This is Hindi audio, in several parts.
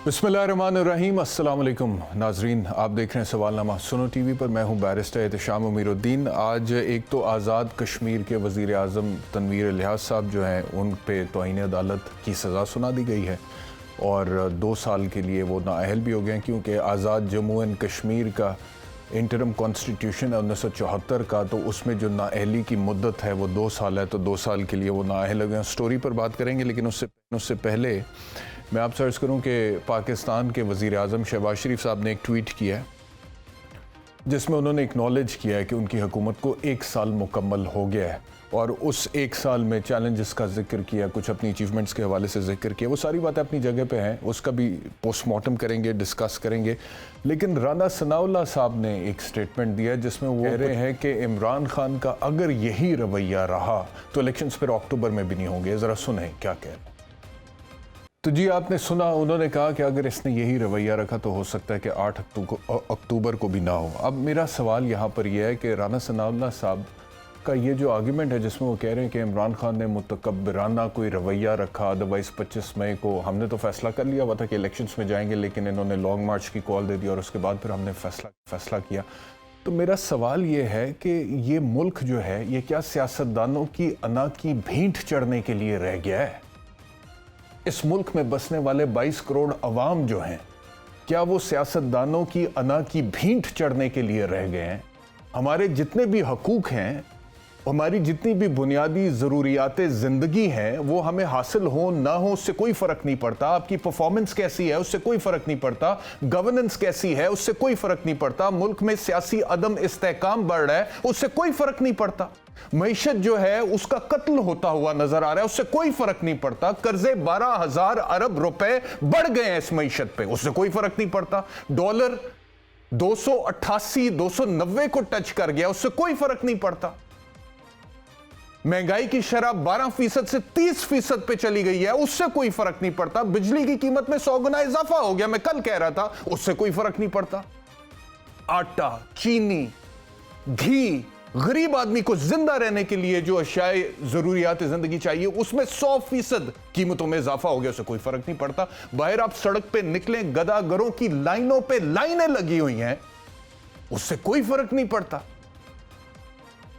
बिस्मिल्लाहिर्रहमानिर्रहीम। अस्सलाम वालेकुम नाजरीन, आप देख रहे हैं सवालनामा सुनो टीवी पर। मैं हूं बैरिस्टर एहतशाम अमीरुद्दीन। आज एक तो आज़ाद कश्मीर के वज़ीर आज़म तनवीर इलियास साहब जो हैं उन पे तौहीन अदालत की सज़ा सुना दी गई है और 2 साल के लिए वो नाअहल भी हो गए हैं, क्योंकि आज़ाद जम्मू एंड कश्मीर का इंटरम कॉन्स्टिट्यूशन है 1974 का, तो उसमें जो नाअहली की मुद्दत है वो 2 साल है, तो 2 साल के लिए वो नाअहल हो गए। स्टोरी पर बात करेंगे, लेकिन उससे पहले मैं आपसे अर्ज़ करूं कि पाकिस्तान के वज़ीर आज़म शहबाज शरीफ साहब ने एक ट्वीट किया है जिसमें उन्होंने एक्नॉलेज किया है कि उनकी हुकूमत को 1 साल मुकम्मल हो गया है और उस 1 साल में चैलेंजेस का जिक्र किया, कुछ अपनी अचीवमेंट्स के हवाले से जिक्र किया। वो सारी बातें अपनी जगह पे हैं, उसका भी पोस्टमार्टम करेंगे, डिस्कस करेंगे। लेकिन राना सनाउल्लाह साहब ने एक स्टेटमेंट दिया जिसमें वो कह रहे हैं कि इमरान खान का अगर यही रवैया रहा तो इलेक्शंस फिर अक्टूबर में भी नहीं होंगे। ज़रा सुने क्या कह रहे हैं। तो जी, आपने सुना, उन्होंने कहा कि अगर इसने यही रवैया रखा तो हो सकता है कि 8 अक्टूबर को भी ना हो। अब मेरा सवाल यहाँ पर यह है कि राना सनाउल्लाह साहब का ये जो आर्गूमेंट है जिसमें वो कह रहे हैं कि इमरान खान ने मुतकब्बिराना कोई रवैया रखा, अदरवाइज़ 25 मई को हमने तो फैसला कर लिया हुआ था कि इलेक्शंस में जाएंगे, लेकिन इन्होंने लॉन्ग मार्च की कॉल दे दी और उसके बाद फिर हमने फैसला किया। तो मेरा सवाल ये है कि ये मुल्क जो है ये क्या सियासतदानों की अना की भींट चढ़ने के लिए रह गया है? इस मुल्क में बसने वाले 22 करोड़ अवाम जो हैं, क्या वो सियासतदानों की अना की भींट चढ़ने के लिए रह गए हैं? हमारे जितने भी हकूक़ हैं, हमारी जितनी भी बुनियादी ज़रूरियात ज़िंदगी हैं, वो हमें हासिल हो ना हो उससे कोई फ़र्क नहीं पड़ता। आपकी परफॉर्मेंस कैसी है उससे कोई फ़र्क नहीं पड़ता, गवर्नेंस कैसी है उससे कोई फ़र्क नहीं पड़ता, मुल्क में सियासी अदम इस्तेहकाम बढ़ रहा है उससे कोई फ़र्क नहीं पड़ता, मईशत जो है उसका कत्ल होता हुआ नजर आ रहा है उससे कोई फर्क नहीं पड़ता, कर्जे 12,000 अरब रुपए बढ़ गए हैं इस मईशत पे, उससे कोई फर्क नहीं पड़ता, डॉलर 288 290 को टच कर गया उससे कोई फर्क नहीं पड़ता, महंगाई की शरह 12% से 30% पे चली गई है उससे कोई फर्क नहीं पड़ता, बिजली की कीमत में 100 गुना इजाफा हो गया, मैं कल कह रहा था, उससे कोई फर्क नहीं पड़ता, आटा, चीनी, घी, गरीब आदमी को जिंदा रहने के लिए जो अशियाए जरूरियात जिंदगी चाहिए उसमें 100% कीमतों में इजाफा हो गया, उससे कोई फर्क नहीं पड़ता। बाहर आप सड़क पे निकले, गदागरों की लाइनों पे लाइनें लगी हुई हैं, उससे कोई फर्क नहीं पड़ता।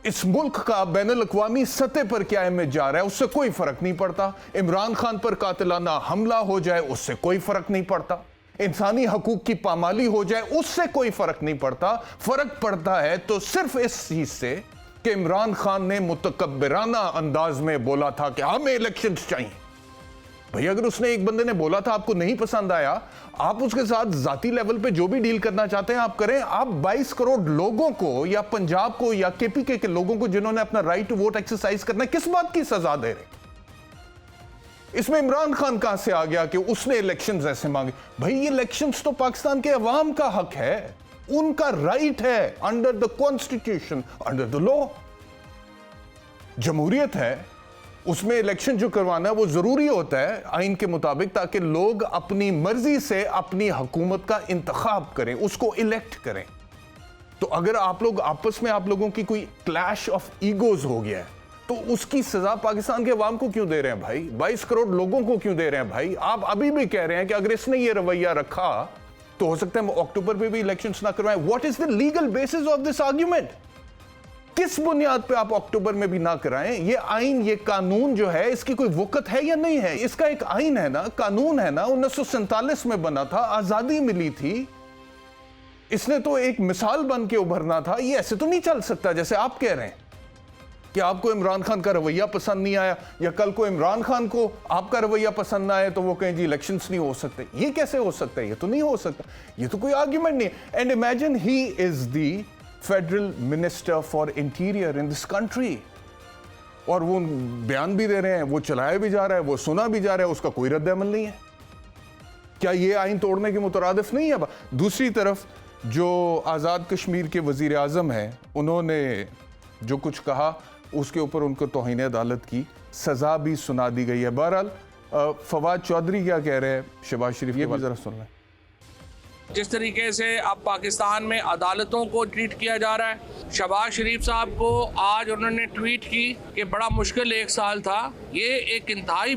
इस मुल्क का बैनुल अक़वामी सतह पर क्या इमेज जा रहा है उससे कोई फर्क नहीं पड़ता। इमरान खान पर कातिलाना हमला हो जाए उससे कोई फर्क नहीं पड़ता, इंसानी हकूक की पामाली हो जाए उससे कोई फर्क नहीं पड़ता। फर्क पड़ता है तो सिर्फ इस चीज से कि इमरान खान ने मुतकब्बिराना अंदाज में बोला था कि हमें इलेक्शंस चाहिए। भाई, अगर उसने एक बंदे ने बोला था, आपको नहीं पसंद आया, आप उसके साथ जाती लेवल पे जो भी डील करना चाहते हैं आप करें। आप 22 करोड़ लोगों को या पंजाब को या केपीके के लोगों को जिन्होंने अपना राइट टू वोट एक्सरसाइज करना है, किस बात की सजा दे रहे? इसमें इमरान खान कहां से आ गया कि उसने इलेक्शंस ऐसे मांगे? भाई, ये इलेक्शंस तो पाकिस्तान के अवाम का हक है, उनका राइट है under the constitution, under the law. जमहूरियत है, उसमें इलेक्शन जो करवाना है वो जरूरी होता है आइन के मुताबिक, ताकि लोग अपनी मर्जी से अपनी हुकूमत का इंतखाब करें, उसको इलेक्ट करें। तो अगर आप लोग आपस में, आप लोगों की कोई क्लैश ऑफ ईगोज हो गया है तो उसकी सजा पाकिस्तान के अवाम को क्यों दे रहे हैं भाई? 22 करोड़ लोगों को क्यों दे रहे हैं भाई? आप अभी भी कह रहे हैं कि अगर इसने ये रवैया रखा तो हो सकता है अक्टूबर में भी इलेक्शंस ना करवाएं। What is the legal basis of this argument? किस बुनियाद पे आप अक्टूबर में भी ना कराएं? ये आइन, ये कानून जो है, इसकी कोई वक़्त है या नहीं है? इसका एक आइन है ना, कानून है ना, 1947 में बना था, आजादी मिली थी, इसने तो एक मिसाल बन के उभरना था। ये ऐसे तो नहीं चल सकता जैसे आप कह रहे हैं कि आपको इमरान खान का रवैया पसंद नहीं आया, या कल को इमरान खान को आपका रवैया पसंद ना आए तो वो कहें जी इलेक्शंस नहीं हो सकते। ये कैसे हो सकता है? ये तो नहीं हो सकता, ये तो कोई आर्ग्यूमेंट नहीं है। And imagine he is the federal minister for interior in this country, और वो बयान भी दे रहे हैं, वो चलाया भी जा रहा है, वो सुना भी जा रहा है, उसका कोई रद्द अमल नहीं है। क्या ये आइन तोड़ने के मुतरादिफ नहीं है? दूसरी तरफ जो आज़ाद कश्मीर के वज़ीर आज़म हैं, उन्होंने जो कुछ कहा उसके ऊपर उनको तौहीन अदालत की सज़ा भी सुना दी गई है। बहरहाल फवाद चौधरी क्या कह रहे हैं शहबाज शरीफ, ये भी ज़रा सुन लें। जिस तरीके से अब पाकिस्तान में अदालतों को ट्रीट किया जा रहा है, शहबाज शरीफ साहब को आज उन्होंने ट्वीट की कि बड़ा मुश्किल 1 साल था, ये एक इंतहाई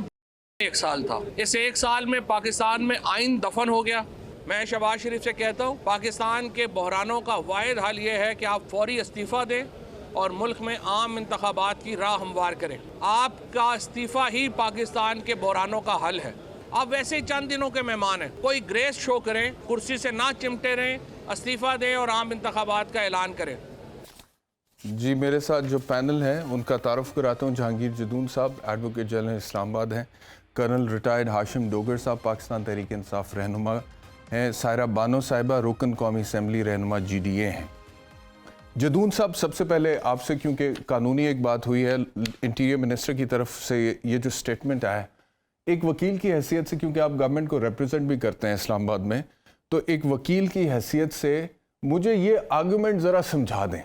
1 साल था। इस 1 साल में पाकिस्तान में आइन दफन हो गया। मैं शहबाज शरीफ से कहता हूँ, पाकिस्तान के बहरानों का वाहिद हल ये है कि आप फौरी इस्तीफ़ा दें और मुल्क में आम इंतखाबात की राह हमवार करें। आपका इस्तीफ़ा ही पाकिस्तान के बहरानों का हल है। आप वैसे ही चंद दिनों के मेहमान हैं, कोई ग्रेस शो करें, कुर्सी से ना चिमटे रहें, इस्तीफ़ा दें और आम इंतखाबात का ऐलान करें। जी, मेरे साथ जो पैनल है उनका तारुफ कराता हूँ। जहांगीर जदून साहब एडवोकेट जनरल इस्लामाबाद हैं, कर्नल रिटायर्ड हाशिम डोगर साहब पाकिस्तान तहरीक इंसाफ रहनुमा हैं, सायरा बानो साहिबा रुकन कौमी असम्बली रहनुमा GDA हैं। जदून साहब, सबसे पहले आपसे, क्योंकि कानूनी एक बात हुई है, इंटीरियर मिनिस्टर की तरफ से ये जो स्टेटमेंट आया है, एक वकील की हैसियत से, क्योंकि आप गवर्नमेंट को रिप्रेजेंट भी करते हैं इस्लामाबाद में, तो एक वकील की हैसियत से मुझे ये आर्गूमेंट ज़रा समझा दें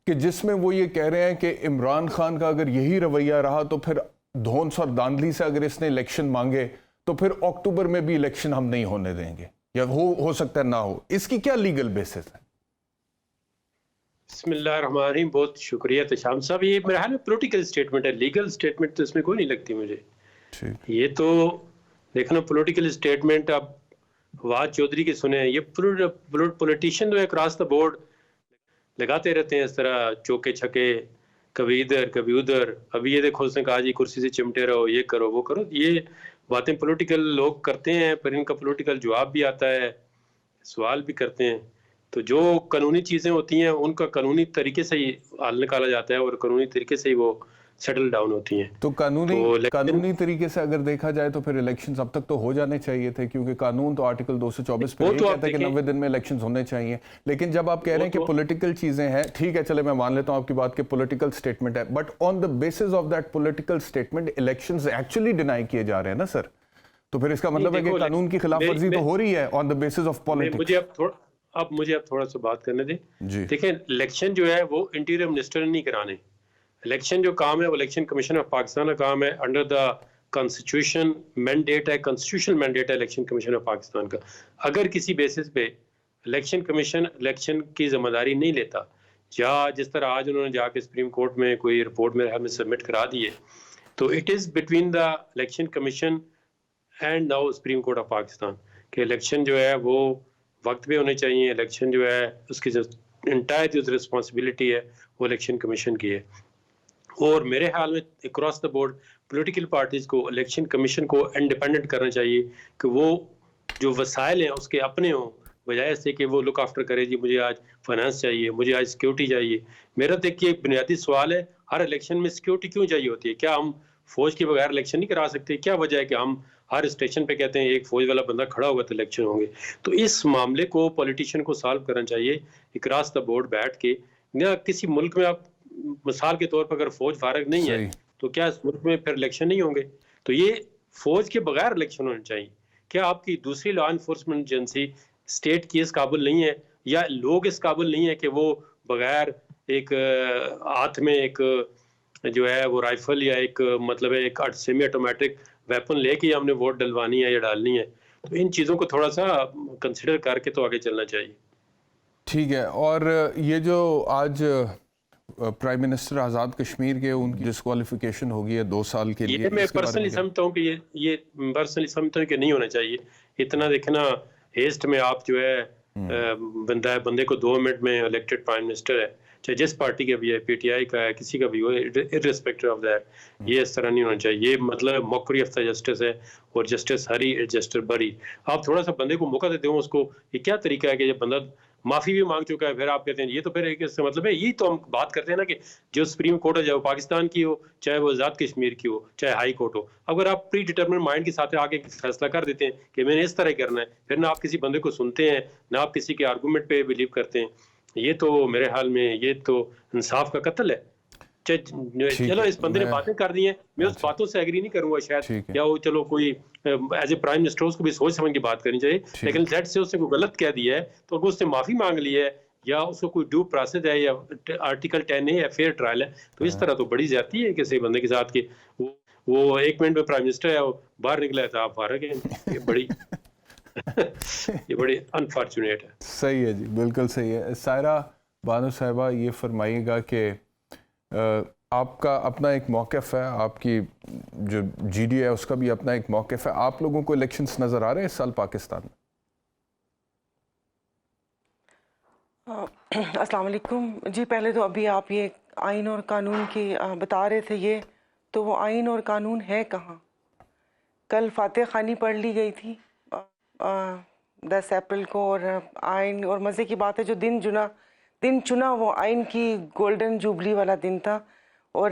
कि जिसमें वो ये कह रहे हैं कि इमरान खान का अगर यही रवैया रहा तो फिर धौंस और धांधली से अगर इसने इलेक्शन मांगे तो फिर अक्टूबर में भी इलेक्शन हम नहीं होने देंगे, या हो सकता है ना हो। इसकी क्या लीगल बेसिस है? बिस्मिल्लाहिर्रहमानिर्रहीम। बहुत शुक्रिया तशाम साहब। ये मेरा ख्याल में पॉलिटिकल स्टेटमेंट है, लीगल स्टेटमेंट तो इसमें कोई नहीं लगती मुझे। ये तो देखना पॉलिटिकल स्टेटमेंट। अब फवाद चौधरी के सुने, ये पॉलिटिशियन जो है क्रॉस द बोर्ड लगाते रहते हैं इस तरह चौके छक्के, कभी इधर कभी उधर। अभी ये देखो उसने कहा जी कुर्सी से चिमटे रहो, ये करो वो करो। ये बातें पॉलिटिकल लोग करते हैं, पर इनका पॉलिटिकल जवाब भी आता है, सवाल भी करते हैं। तो जो कानूनी चीज़ें होती हैं उनका कानूनी तरीके से ही हल निकाला जाता है और कानूनी तरीके से ही वो सेटल डाउन होती हैं। तो कानूनी तरीके से अगर देखा जाए तो फिर इलेक्शंस अब तक तो हो जाने चाहिए थे, क्योंकि कानून तो आर्टिकल 224 पे ये कहता है कि 90 दिन में इलेक्शंस होने चाहिए। लेकिन जब आप कह रहे हैं कि पॉलिटिकल चीजें हैं, ठीक है, चले मैं मान लेता हूं आपकी बात कि पॉलिटिकल स्टेटमेंट है, but on the basis of that political statement elections actually deny किए जा रहे हैं ना सर, तो फिर इसका मतलब है कि कानून की खिलाफ वर्जी तो हो रही है on the basis of politics. मुझे अब थोड़ा सा बात करने दें। देखिए, इलेक्शन जो है वो इंटीरियर मिनिस्टर ने नहीं कराने। इलेक्शन जो काम है वो इलेक्शन कमीशन ऑफ पाकिस्तान का काम है, अंडर द कॉन्स्टिट्यूशन मैंडेट है, कॉन्स्टिट्यूशनल मैंडेट है इलेक्शन कमीशन ऑफ पाकिस्तान का। अगर किसी बेसिस पे इलेक्शन कमीशन इलेक्शन की जिम्मेदारी नहीं लेता, या जिस तरह आज उन्होंने जाके सुप्रीम कोर्ट में कोई रिपोर्ट मेरे हाथ में सबमिट करा दी है, तो it is between the election commission and now supreme court of Pakistan के इलेक्शन जो है वो वक्त पे होने चाहिए। इलेक्शन जो है उसकी जो इंटायर जो रिस्पॉन्सिबिलिटी है वो इलेक्शन कमीशन की है। और मेरे ख्याल में across the board political parties को इलेक्शन कमीशन को इंडिपेंडेंट करना चाहिए कि वो जो वसाइल हैं उसके अपने हों, बजाय से कि वो लुक आफ्टर करे, जी मुझे आज फाइनेंस चाहिए, मुझे आज सिक्योरिटी चाहिए। मेरा देखिए एक बुनियादी सवाल है, हर इलेक्शन में सिक्योरिटी क्यों चाहिए होती है? क्या हम फौज के बगैर इलेक्शन नहीं करा सकते? क्या वजह है कि हम हर स्टेशन पे कहते हैं एक फौज वाला बंदा खड़ा होगा तो इलेक्शन होंगे? तो इस मामले को पॉलिटिशियन को सॉल्व करना चाहिए अक्रॉस द बोर्ड बैठ के। या किसी मुल्क में आप मिसाल के तौर पर अगर फौज फारग नहीं है तो क्या इस मुल्क में फिर इलेक्शन नहीं होंगे? तो ये फौज के बगैर इलेक्शन होने चाहिए। क्या आपकी दूसरी लॉ इन्फोर्समेंट एजेंसी स्टेट की इस काबिल नहीं है, या लोग इस काबिल नहीं है कि वो बगैर एक हाथ में एक जो है वो राइफल या एक मतलब है एक सेमी ऑटोमेटिक वेपन लेके हमने वोट डलवानी है या डालनी है? तो इन चीज़ों को थोड़ा सा कंसिडर करके तो आगे चलना चाहिए। ठीक है। और ये जो आज प्राइम मिनिस्टर आज़ाद कश्मीर के उनकी डिस्क्वालिफिकेशन होगी है 2 साल के लिए, ये मैं पर्सनली समझता हूँ कि ये पर्सनली समझता हूँ कि नहीं होना चाहिए। इतना देखना हेस्ट में आप जो है बंदे को 2 मिनट में इलेक्टेड प्राइम मिनिस्टर है, चाहे जिस पार्टी का भी है, PTI का है, किसी का भी हो, इर्रिस्पेक्टिव ऑफ दैट, ये इस तरह नहीं होना चाहिए। ये मतलब मॉकरी ऑफ द जस्टिस है, और जस्टिस हरी जस्टिस बरी। आप थोड़ा सा बंदे को मौका देते हो उसको। ये क्या तरीका है कि जब बंदा माफी भी मांग चुका है फिर आप कहते हैं ये तो फिर एक इसका मतलब है, यही तो हम बात करते हैं ना कि जो सुप्रीम कोर्ट है, चाहे वो पाकिस्तान की हो, चाहे वो आज़ाद कश्मीर की हो, चाहे हाई कोर्ट हो, अगर आप प्री डिटर्मिनेड माइंड के साथ आगे फैसला कर देते हैं कि मैंने इस तरह करना है, फिर ना आप किसी बंदे को सुनते हैं, ना आप किसी के आर्गूमेंट पे बिलीव करते हैं, ये तो मेरे हाल में ये तो इंसाफ का कत्ल है। चलो इस बंदे ने बातें कर दी हैं, मैं उस बातों से एग्री नहीं करूंगा शायद, या वो चलो कोई एज ए प्राइम मिनिस्टर उसको भी सोच समझ के बात करनी चाहिए, लेकिन लेट से उसने कोई गलत कह दिया है तो अगर उसने माफी मांग ली है या उसको कोई ड्यू प्रोसेस है या आर्टिकल 10 है या फेयर ट्रायल है, तो इस तरह तो बड़ी ज्यादती है किसी बंदे के साथ कि वो 1 मिनट में प्राइम मिनिस्टर है, वो बाहर निकला है तो आप फारग हैं। ये बड़ी ये बड़ी अनफॉर्चुनेट है। सही है जी, बिल्कुल सही है। सायरा बानो साहिबा, ये फरमाइएगा कि आपका अपना एक मौक़िफ़ है, आपकी जो जीडी है उसका भी अपना एक मौक़िफ़ है। आप लोगों को इलेक्शंस नज़र आ रहे हैं इस साल पाकिस्तान में? अस्सलाम वालेकुम जी। पहले तो अभी आप ये आइन और कानून की बता रहे थे, ये तो वो आइन और कानून है कहाँ? कल फातिहा खानी पढ़ ली गई थी 10 अप्रैल को, और आइन, और मज़े की बात है जो दिन चुना वो आइन की गोल्डन जुबली वाला दिन था। और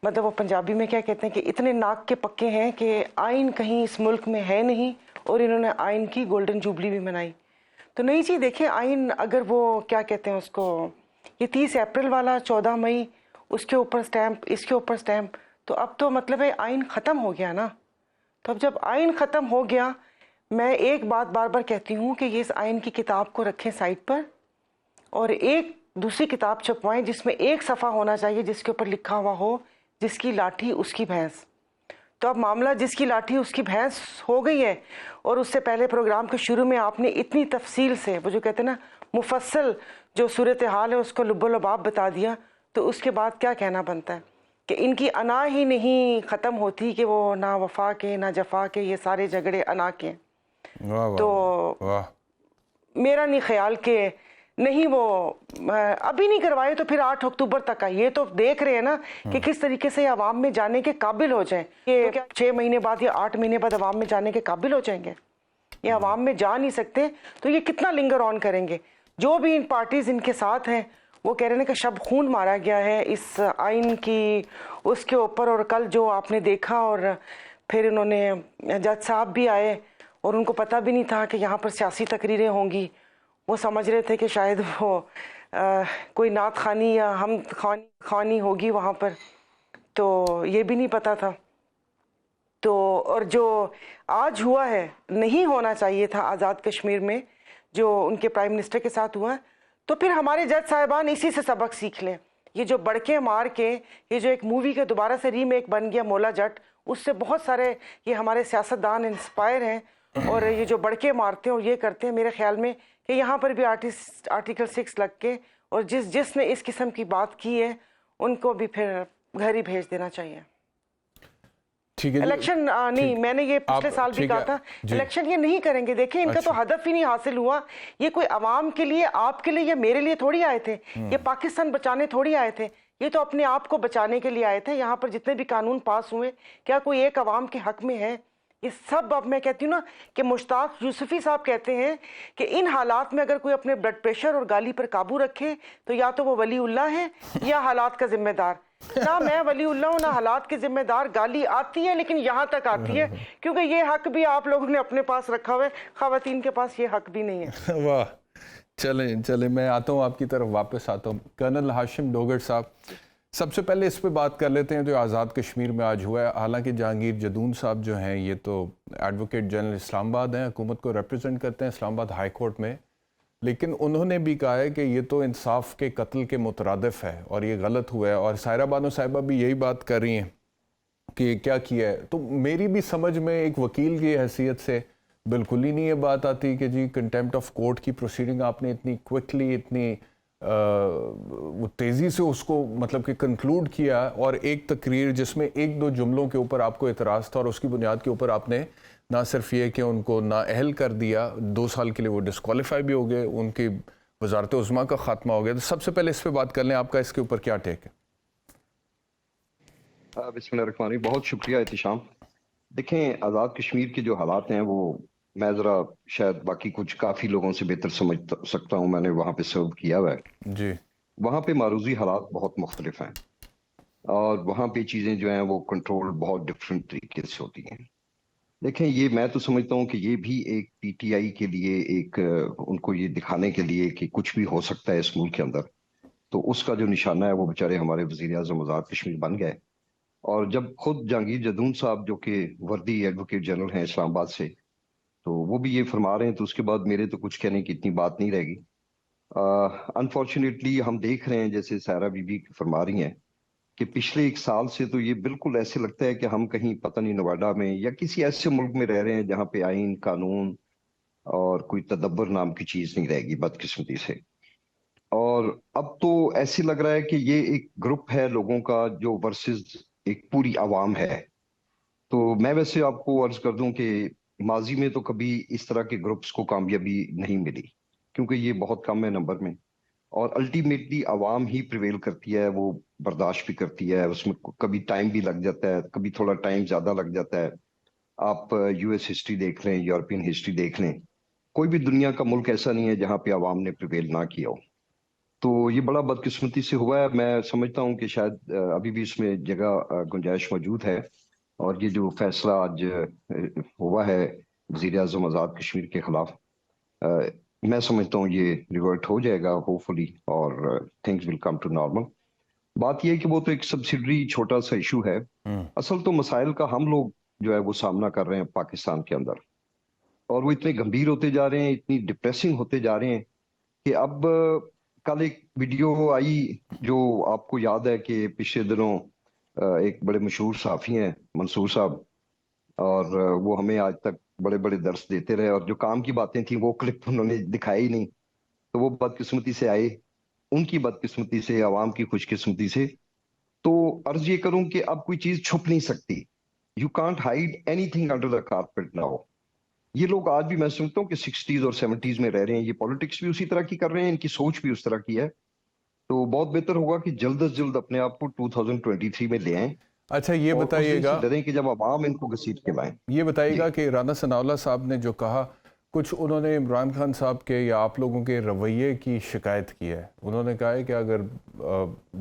मतलब वो पंजाबी में क्या कहते हैं कि इतने नाक के पक्के हैं कि आइन कहीं इस मुल्क में है नहीं, और इन्होंने आइन की गोल्डन जुबली भी मनाई। तो नई चीज़ देखें, आइन अगर वो क्या कहते हैं उसको, ये 30 अप्रैल वाला 14 मई उसके ऊपर स्टैम्प, इसके ऊपर स्टैम्प, तो अब तो मतलब है आइन ख़त्म हो गया ना। तो अब जब आइन ख़त्म हो गया, मैं एक बात बार बार कहती हूँ कि ये इस आइन की किताब को रखें साइड पर, और एक दूसरी किताब छपवाएं जिसमें एक सफ़ा होना चाहिए जिसके ऊपर लिखा हुआ हो जिसकी लाठी उसकी भैंस। तो अब मामला जिसकी लाठी उसकी भैंस हो गई है, और उससे पहले प्रोग्राम के शुरू में आपने इतनी तफसील से वो जो कहते हैं ना मुफस्सल जो सूरत हाल है उसको लुब्बो-लबाब बता दिया, तो उसके बाद क्या कहना बनता है कि इनकी अना ही नहीं ख़त्म होती कि वो ना वफा के ना जफा के, ये सारे झगड़े अना के। वाह वाह, तो वाह। मेरा नहीं ख्याल कि नहीं वो अभी नहीं करवाए तो फिर 8 अक्टूबर तक का, ये तो देख रहे हैं ना कि किस तरीके से आवाम में जाने के काबिल हो जाए। ये 6 महीने बाद या 8 महीने बाद आवाम में जाने के काबिल हो जाएंगे? ये आवाम में जा नहीं सकते तो ये कितना लिंगर ऑन करेंगे? जो भी इन पार्टीज इनके साथ हैं वो कह रहे हैं कि शब खून मारा गया है इस आइन की उसके ऊपर। और कल जो आपने देखा, और फिर इन्होंने जज साहब भी आए और उनको पता भी नहीं था कि यहाँ पर सियासी तकरीरें होंगी। वो समझ रहे थे कि शायद वो कोई नात खानी या हम खानी होगी वहाँ पर, तो ये भी नहीं पता था। तो और जो आज हुआ है, नहीं होना चाहिए था आज़ाद कश्मीर में जो उनके प्राइम मिनिस्टर के साथ हुआ, तो फिर हमारे जज साहिबान इसी से सबक सीख लें। ये जो बड़के मार के, ये जो एक मूवी के दोबारा से रीमेक बन गया मौला जट, उससे बहुत सारे ये हमारे सियासतदान इंस्पायर हैं, और ये जो बड़के मारते हैं और ये करते हैं, मेरे ख्याल में कि यहाँ पर भी आर्टिकल 6 लग के, और जिसने इस किस्म की बात की है उनको भी फिर घर ही भेज देना चाहिए। ठीक है, इलेक्शन नहीं, मैंने ये पिछले साल भी कहा था, इलेक्शन ये नहीं करेंगे। देखिए इनका तो हदफ ही नहीं हासिल हुआ। ये कोई अवाम के लिए, आपके लिए या मेरे लिए थोड़ी आए थे, ये पाकिस्तान बचाने थोड़ी आए थे, ये तो अपने आप को बचाने के लिए आए थे। यहाँ पर जितने भी कानून पास हुए, क्या कोई एक अवाम के हक में है? ये सब, अब मैं कहती हूँ ना कि मुश्ताक यूसुफी साहब कहते हैं कि इन हालात में अगर कोई अपने ब्लड प्रेशर और गाली पर काबू रखे तो या तो वो वलीउल्लाह है या हालात का जिम्मेदार। ना मैं वलीउल्लाह हूं ना हालात के जिम्मेदार। गाली आती है लेकिन यहाँ तक आती है, क्योंकि ये हक भी आप लोगों ने अपने पास रखा हुआ है, खवातीन के पास ये हक भी नहीं है। वाह, चले मैं आता हूँ आपकी तरफ, वापस आता हूँ। कर्नल हाशिम डोगर साहब, सबसे पहले इस पे बात कर लेते हैं जो आज़ाद कश्मीर में आज हुआ है। हालांकि जहांगीर जदून साहब जो हैं ये तो एडवोकेट जनरल इस्लामाबाद हैं, हुकूमत को रिप्रेजेंट करते हैं इस्लामाबाद हाई कोर्ट में, लेकिन उन्होंने भी कहा है कि ये तो इंसाफ के कत्ल के मुतरादिफ है और ये गलत हुआ है। और सायरा बानो साहिबा भी यही बात कर रही हैं कि क्या किया है। तो मेरी भी समझ में एक वकील की हैसियत से बिल्कुल ही नहीं ये बात आती कि जी कंटेम्प्ट ऑफ कोर्ट की प्रोसीडिंग आपने इतनी क्विकली, इतनी तेज़ी से उसको मतलब कि कंक्लूड किया, और एक तकरीर जिसमें 1-2 जुमलों के ऊपर आपको एतराज़ था और उसकी बुनियाद के ऊपर आपने ना सिर्फ ये कि उनको नाअहल कर दिया, 2 साल के लिए वो डिस्क्वालीफाई भी हो गए, उनकी वजारत उज़्मा का ख़ात्मा हो गया। तो सबसे पहले इस पर बात कर लें, आपका इसके ऊपर क्या टेक है? बिस्मिल्लाहिर्रहमानिर्रहीम, बहुत शुक्रिया एहतिशाम। देखें, आज़ाद कश्मीर के जो हालात हैं वो मैं ज़रा शायद बाकी कुछ काफ़ी लोगों से बेहतर समझ सकता हूँ, मैंने वहाँ पे सर्व किया हुआ है जी। वहाँ पे मारूजी हालात बहुत मुख्तलिफ हैं और वहाँ पे चीज़ें जो हैं वो कंट्रोल बहुत डिफरेंट तरीके से होती हैं। देखें, ये मैं तो समझता हूँ कि ये भी एक पीटीआई के लिए एक उनको ये दिखाने के लिए कि कुछ भी हो सकता है इस मुल्क के अंदर, तो उसका जो निशाना है वो बेचारे हमारे वज़ीर आज़म आज़ाद कश्मीर बन गए। और जब खुद जहांगीर जदून साहब जो कि वर्दी एडवोकेट जनरल हैं इस्लामाबाद से, तो वो भी ये फरमा रहे हैं, तो उसके बाद मेरे तो कुछ कहने की इतनी बात नहीं रहेगी। अनफॉर्चुनेटली हम देख रहे हैं, जैसे सायरा बीबी फरमा रही हैं, कि पिछले 1 साल से तो ये बिल्कुल ऐसे लगता है कि हम कहीं पता नहीं नवाडा में या किसी ऐसे मुल्क में रह रहे हैं जहाँ पे आइन, कानून और कोई तदब्बर नाम की चीज नहीं रहेगी, बदकिस्मती से। और अब तो ऐसे लग रहा है कि ये एक ग्रुप है लोगों का जो वर्सेस एक पूरी आवाम है। तो मैं वैसे आपको अर्ज कर दूं कि माजी में तो कभी इस तरह के ग्रुप्स को कामयाबी नहीं मिली, क्योंकि ये बहुत कम है नंबर में, और अल्टीमेटली आवाम ही प्रिवेल करती है, वो बर्दाश्त भी करती है, उसमें कभी टाइम भी लग जाता है, कभी थोड़ा टाइम ज्यादा लग जाता है। आप यूएस हिस्ट्री देख लें, यूरोपियन हिस्ट्री देख लें, कोई भी दुनिया का मुल्क ऐसा नहीं है जहां पे आवाम ने प्रिवेल ना किया हो। तो ये बड़ा बदकिस्मती से हुआ है। मैं समझता हूँ कि शायद अभी भी इसमें जगह गुंजाइश मौजूद है, और ये जो फैसला आज हुआ है वजीर आजम आज़ाद कश्मीर के खिलाफ, मैं समझता हूँ ये रिवर्ट हो जाएगा होपफुली, और things will come to normal. बात यह है कि वो तो एक सब्सिडरी छोटा सा इशू है, असल तो मसाइल का हम लोग जो है वो सामना कर रहे हैं पाकिस्तान के अंदर, और वो इतने गंभीर होते जा रहे हैं, इतनी डिप्रेसिंग होते जा रहे हैं कि अब कल एक वीडियो आई जो आपको याद है कि पिछले दिनों एक बड़े मशहूर सहाफी हैं मंसूर साहब, और वो हमें आज तक बड़े बड़े दर्स देते रहे, और जो काम की बातें थी वो क्लिप उन्होंने दिखाई ही नहीं। तो वो बदकिस्मती से आए, उनकी बदकिस्मती से, आवाम की खुशकिस्मती से। तो अर्ज ये करूं कि अब कोई चीज छुप नहीं सकती, you can't hide anything under the carpet now. ये लोग आज भी मैं समझता हूँ कि 60s और 70s में रह रहे हैं, ये पॉलिटिक्स भी उसी तरह की कर रहे हैं, इनकी सोच भी उस तरह की है। तो बहुत बेहतर होगा कि जल्द से जल्द अपने आप को 2023 में ले आए। अच्छा, ये बताइएगा, डरें कि जब आवाम इनको घसीट के लाएं। ये बताइएगा कि राना सनाउल्लाह साहब ने जो कहा, कुछ उन्होंने इमरान खान साहब के या आप लोगों के रवैये की शिकायत की है। उन्होंने कहा है कि अगर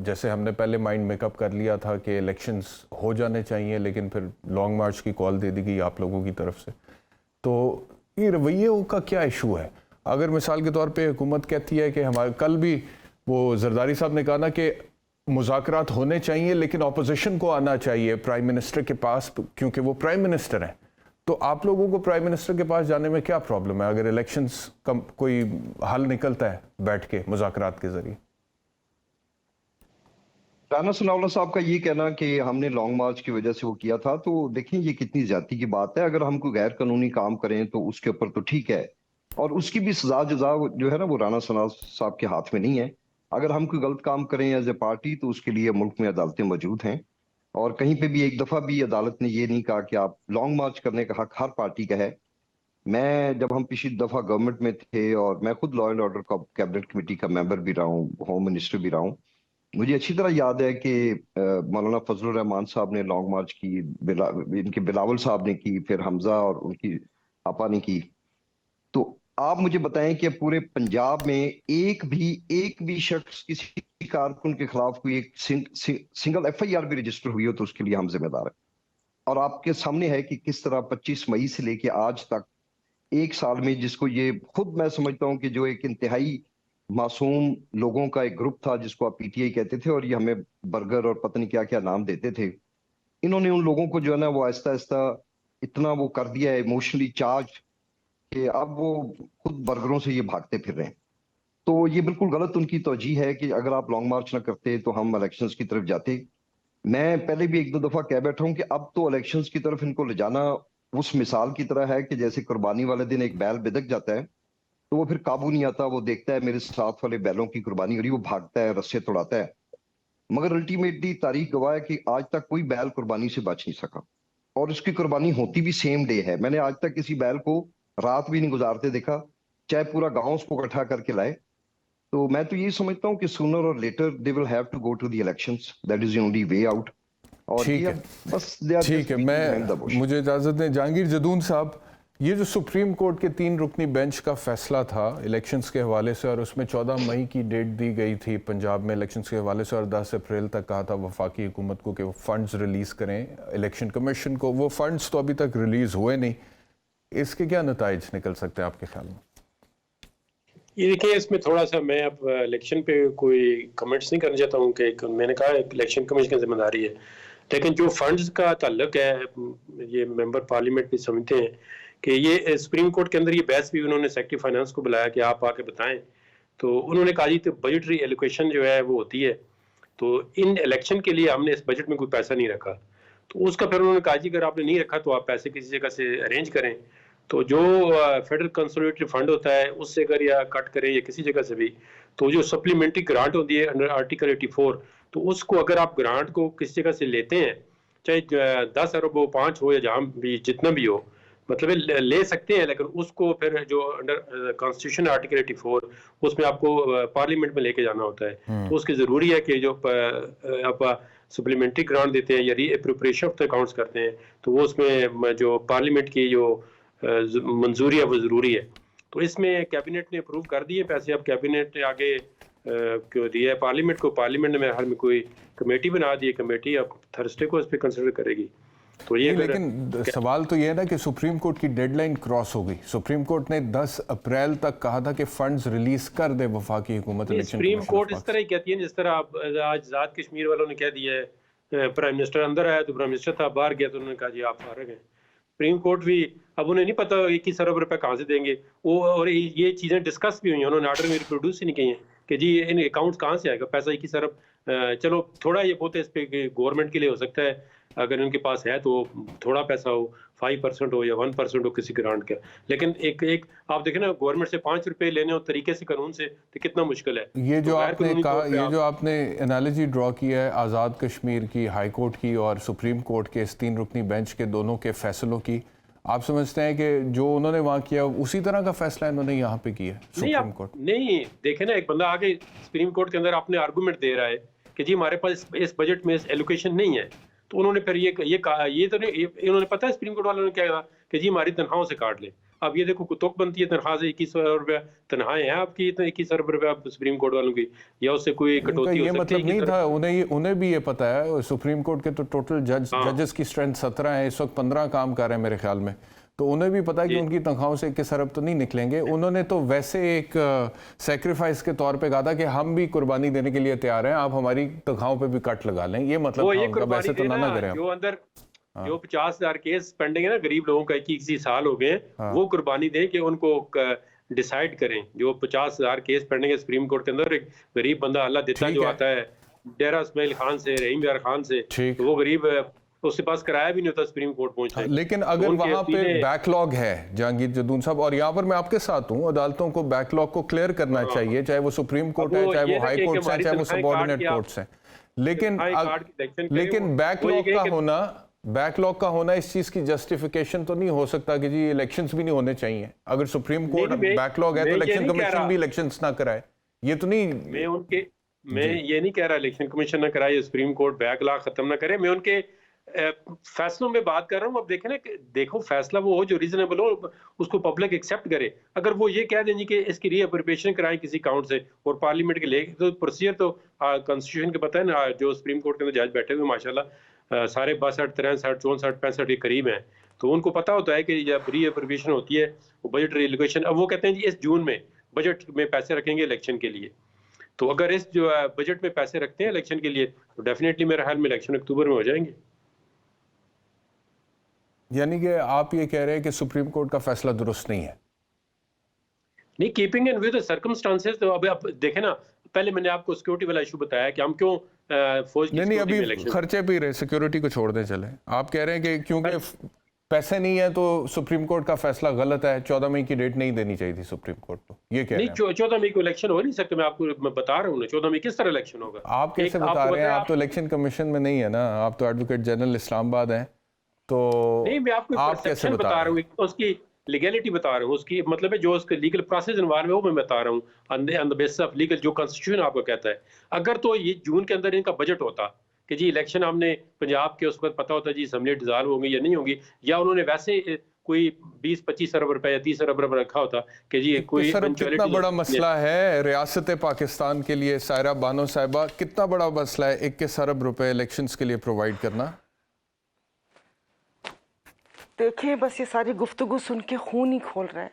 जैसे हमने पहले माइंड मेकअप कर लिया था कि इलेक्शंस हो जाने चाहिए, लेकिन फिर लॉन्ग मार्च की कॉल दे दी गई आप लोगों की तरफ से, तो ये रवैयों का क्या इशू है? अगर मिसाल के तौर पे हुकूमत कहती है कि हमारे, कल भी वो जरदारी साहब ने कहा ना कि मुज़ाकरात होने चाहिए लेकिन ऑपोजिशन को आना चाहिए प्राइम मिनिस्टर के पास, क्योंकि वो प्राइम मिनिस्टर हैं। तो आप लोगों को प्राइम मिनिस्टर के पास जाने में क्या प्रॉब्लम है अगर इलेक्शंस का कोई हल निकलता है बैठ के मुज़ाकरात के जरिए? राना सनाउल्लाह साहब का ये कहना कि हमने लॉन्ग मार्च की वजह से वो किया था, तो देखें ये कितनी ज्यादती की बात है। अगर हम कोई गैर कानूनी काम करें तो उसके ऊपर तो ठीक है, और उसकी भी सजा जजा जो है ना वो राना सनाउल्लाह साहब के हाथ में नहीं है। अगर हम कोई गलत काम करें एज ए पार्टी तो उसके लिए मुल्क में अदालतें मौजूद हैं, और कहीं पे भी एक दफा भी अदालत ने ये नहीं कहा कि आप लॉन्ग मार्च करने का हक हर पार्टी का है। मैं जब हम पिछली दफा गवर्नमेंट में थे, और मैं खुद लॉ एंड ऑर्डर का कैबिनेट कमेटी का मेंबर भी रहा हूँ, होम मिनिस्टर भी रहा हूँ, मुझे अच्छी तरह याद है कि मौलाना फजलुर रहमान साहब ने लॉन्ग मार्च की, इनके बिलावल साहब ने की, फिर हमजा और उनकी आपा ने की। तो आप मुझे बताएं कि पूरे पंजाब में एक भी शख्स, किसी कारकुन के खिलाफ कोई एक सिंगल एफआईआर भी रजिस्टर हुई हो तो उसके लिए हम जिम्मेदार हैं। और आपके सामने है कि किस तरह 25 मई से लेके आज तक एक साल में, जिसको ये खुद मैं समझता हूं कि जो एक इंतहाई मासूम लोगों का एक ग्रुप था जिसको आप पीटीआई कहते थे, और ये हमें बर्गर और पता नहीं क्या क्या नाम देते थे, इन्होंने उन लोगों को जो है ना वो आहिस्ता आहिस्ता इतना वो कर दिया है इमोशनली चार्ज कि अब वो खुद बर्गरों से ये भागते फिर रहे हैं। तो ये बिल्कुल गलत उनकी तौजीह है कि अगर आप लॉन्ग मार्च ना करते तो हम इलेक्शंस की तरफ जाते। मैं पहले भी एक दो दफा कह बैठा हूं कि अब तो इलेक्शंस की तरफ इनको ले जाना उस मिसाल की तरह है कि जैसे कुर्बानी वाले दिन एक बैल बिदक जाता है तो वो फिर काबू नहीं आता, वो देखता है मेरे साथ वाले बैलों की कुर्बानी हो रही, वो भागता है, रस्से तोड़ाता है, मगर अल्टीमेटली तारीख गवाह है कि आज तक कोई बैल कुर्बानी से बच नहीं सका, और उसकी कुर्बानी होती भी सेम डे है। मैंने आज तक किसी बैल को रात भी नहीं गुजारते देखा, चाहे पूरा गांव उसको इकट्ठा करके लाए। तो मैं तो ये समझता हूँ कि सूनर और later they will have to go to the elections, that is the only way out. और ठीक है, बस ठीक है, मैं मुझे इजाजत दें। जहांगीर जदून साहब, ये जो सुप्रीम कोर्ट के 3 रुकनी बेंच का फैसला था इलेक्शंस के हवाले से, और उसमें 14 मई की डेट दी गई थी पंजाब में इलेक्शंस के हवाले से, और 10 अप्रैल तक कहा था वफाकी हुकूमत को कि वो फंड्स रिलीज करें इलेक्शन कमीशन को। वो फंड्स तो अभी तक रिलीज हुए नहीं, इसके क्या नताइज निकल सकते हैं आपके ख्याल में? ये देखिए, इसमें थोड़ा सा मैं अब इलेक्शन पे कोई कमेंट्स नहीं करना चाहता हूँ कि मैंने कहा इलेक्शन कमीशन की जिम्मेदारी है, लेकिन जो फंड्स का ताल्लुक है, ये मेंबर पार्लियामेंट भी समझते हैं कि ये सुप्रीम कोर्ट के अंदर ये बहस भी उन्होंने सेक्रेटरी फाइनेंस को बुलाया कि आप आके बताएं, तो उन्होंने कहा जी तो बजटरी एलोकेशन जो है वो होती है, तो इन इलेक्शन के लिए हमने इस बजट में कोई पैसा नहीं रखा। तो उसका फिर उन्होंने कहा जी अगर आपने नहीं रखा तो आप पैसे किसी जगह से अरेंज करें, तो जो फेडरल कंसोलिडेटेड फंड होता है उससे अगर या कट करें या किसी जगह से भी, तो जो सप्लीमेंट्री ग्रांट होती है अंडर आर्टिकल 84, तो उसको अगर आप ग्रांट को किसी जगह से लेते हैं, चाहे 10 अरब हो, 5 हो, या जहाँ भी जितना भी हो, मतलब ले सकते हैं, लेकिन उसको फिर जो अंडर कॉन्स्टिट्यूशन आर्टिकल 84 उसमें आपको पार्लियामेंट में लेके जाना होता है। तो उसकी ज़रूरी है कि जो आप सप्लीमेंट्री ग्रांट देते हैं या री एप्रोप्रिएशन ऑफ द अकाउंट्स करते हैं, तो वो उसमें जो पार्लियामेंट की जो मंजूरी है वो ज़रूरी है। तो इसमें कैबिनेट ने अप्रूव कर दिए पैसे। अब कैबिनेट ने आगे क्यों दिया है पार्लियामेंट को, पार्लियामेंट ने हाल में कोई कमेटी बना दी है, कमेटी अब थर्सडे को इस पर कंसिडर करेगी। तो ये लेकिन सवाल तो ये है ना कि सुप्रीम कोर्ट की डेडलाइन क्रॉस हो गई। सुप्रीम कोर्ट ने 10 अप्रैल तक कहा था कि फंड्स रिलीज कर दे वफाकी हुकूमत। सुप्रीम कोर्ट इस तरह ही कहती है जिस तरह आज आजाद कश्मीर वालों ने कह दिया है, प्राइम मिनिस्टर अंदर आया तो प्राइम मिनिस्टर था, बाहर गया तो उन्होंने कहा जी आप फारग हैं। सुप्रीम कोर्ट भी अब उन्हें नहीं पता 21 अरब रुपए कहाँ से देंगे वो, और ये चीज़ें डिस्कस भी हुई हैं, उन्होंने ऑर्डर में रिप्रोड्यूस ही नहीं की हैं कि जी इन अकाउंट्स कहाँ से आएगा पैसा 21 अरब। चलो थोड़ा ये बहुत इस पे गवर्नमेंट के लिए हो सकता है, अगर उनके पास है तो थोड़ा पैसा हो, 5% हो या 1% हो किसी ग्रांट का, लेकिन एक आप देखें ना, गवर्नमेंट से 5 रुपए लेने हो तरीके से कानून से, तो कितना मुश्किल है। ये जो तो आपने कहा, ये जो आपने एनालॉजी ड्रॉ की है आज़ाद कश्मीर की, हाई कोर्ट की और सुप्रीम कोर्ट के इस 3 रुकनी बेंच के दोनों के फैसलों की, आप समझते हैं कि जो उन्होंने वहाँ किया उसी तरह का फैसला इन्होंने यहाँ पे किया सुप्रीम कोर्ट? नहीं, देखे ना, एक बंदा आगे सुप्रीम कोर्ट के अंदर अपने आर्गूमेंट दे रहा है कि जी हमारे पास इस बजट में एलोकेशन नहीं है, तो उन्होंने फिर ये कहा, ये तो नहीं, इन्होंने पता है सुप्रीम कोर्ट वालों ने क्या कहा कि जी हमारी तनख्वाहों से काट ले। अब ये देखो कुतुक बनती है तनख्वाह से, 21 अरब रुपया तनख्वाहें हैं आपकी, 21 अरब रुपया सुप्रीम कोर्ट वालों की, या उससे कोई कटौती हो सकती है? मतलब नहीं था, उन्हें भी ये पता है। सुप्रीम कोर्ट के तो टोटल जजेस की स्ट्रेंथ 17 है, इस वक्त 15 काम कर रहे हैं मेरे ख्याल में, तो उन्हें भी पता है कि उनकी तनख्वाहों से 21 अरब तो नहीं निकलेंगे। उन्होंने तो वैसे एक सेक्रीफाइस के तौर पे कहा था कि हम भी कुर्बानी देने के लिए तैयार हैं, आप हमारी तनख्वाहों पे भी कट लगा लें। ये मतलब था उनका, वैसे तो ना करें जो अंदर जो 50,000 केस पेंडिंग है ना, गरीब लोगों का 21 साल हो गए, वो कुर्बानी दें कि उनको डिसाइड करें। जो 50,000 केस पेंडिंग है सुप्रीम कोर्ट के अंदर, एक गरीब बंदा अल्लाह देता जो आता है डेरा इस्माइल खान से, रहीम यार खान से, तो वो गरीब उसके पास कराया भी नहीं होता सुप्रीम कोर्ट पहुंचना। लेकिन अगर वहां पे बैकलॉग है जहांगीर जदून साहब, और यहाँ पर मैं आपके साथ हूँ, अदालतों को बैकलॉग को क्लियर करना चाहिए, चाहे वो सुप्रीम कोर्ट है, चाहे वो हाई कोर्ट है, चाहे वो सबऑर्डिनेट कोर्ट्स हैं। लेकिन बैकलॉग का होना इस चीज की जस्टिफिकेशन तो नहीं हो सकता कि जी इलेक्शंस भी नहीं होने चाहिए। अगर सुप्रीम कोर्ट बैकलॉग है तो इलेक्शन कमीशन भी इलेक्शंस ना कराए, ये तो नहीं। मैं ये नहीं कह रहा इलेक्शन कमीशन ना कराए, सुप्रीम कोर्ट बैकलॉग खत्म ना करे, मैं उनके फैसलों में बात कर रहा हूँ। अब देखें ना, देखो फैसला वो हो जो रीजनेबल हो, उसको पब्लिक एक्सेप्ट करे। अगर वो ये कह दें कि इसकी रीअप्रोप्रिएशन कराएं किसी अकाउंट से और पार्लियामेंट के ले, तो प्रोसीजर तो कॉन्स्टिट्यूशन के पता है ना, जो सुप्रीम कोर्ट के अंदर जज बैठे हुए माशाल्लाह सारे 62, 63, 64, 65 के करीब हैं, तो उनको पता होता है कि जब रीअप्रोप्रिएशन होती है वो बजट रीलोकेशन, अब वो कहते हैं जी इस जून में बजट में पैसे रखेंगे इलेक्शन के लिए। तो अगर इस जो बजट में पैसे रखते हैं इलेक्शन के लिए, तो डेफिनेटली मेरे ख्याल में इलेक्शन अक्टूबर में हो जाएंगे। यानी कि आप ये कह रहे हैं कि सुप्रीम कोर्ट का फैसला दुरुस्त नहीं है? नहीं, keeping in view the circumstances. तो अब आप देखें ना, पहले मैंने आपको सिक्योरिटी वाला इशू बताया कि हम क्यों फौज की नहीं अभी खर्चे पे रहे, सिक्योरिटी को छोड़ दें चले। आप कह रहे हैं कि क्योंकि पैसे नहीं है तो सुप्रीम कोर्ट का फैसला गलत है, 14 मई की डेट नहीं देनी चाहिए थी सुप्रीम कोर्ट को, ये कह रहे हैं? 14 मई को इलेक्शन हो नहीं सकते। मैं बता रहा हूँ ना, 14 मई किस तरह इलेक्शन होगा? आप कैसे बता रहे हैं? आप तो इलेक्शन कमीशन में नहीं है ना, आप तो एडवोकेट जनरल इस्लामाबाद हैं, तो नहीं मैं आपको आप कैसे बता रहा हूँ, उसकी लीगैलिटी बता रहा हूँ, उसकी मतलब है जो उसके लीगल प्रोसेस इन्वॉल्व है वो मैं बता रहा हूँ on the basis of legal, जो कॉन्स्टिट्यूशन आपको कहता है। अगर तो ये जून के अंदर इनका बजट होता कि जी इलेक्शन हमने पंजाब के उस वक्त पता होता जी असेंबली डिसॉल्व होंगी या नहीं होंगी, या उन्होंने वैसे कोई 20-25 अरब रुपए या 30 अरब रुपए रखा होता कि जी कोई कितना बड़ा मसला है रियासत पाकिस्तान के लिए, सायरा बानो साहिबा, कितना बड़ा मसला है 21 अरब रुपए इलेक्शंस के लिए प्रोवाइड करना। देखिए बस ये सारी गुफ्तगू सुन के खून ही खोल रहा है।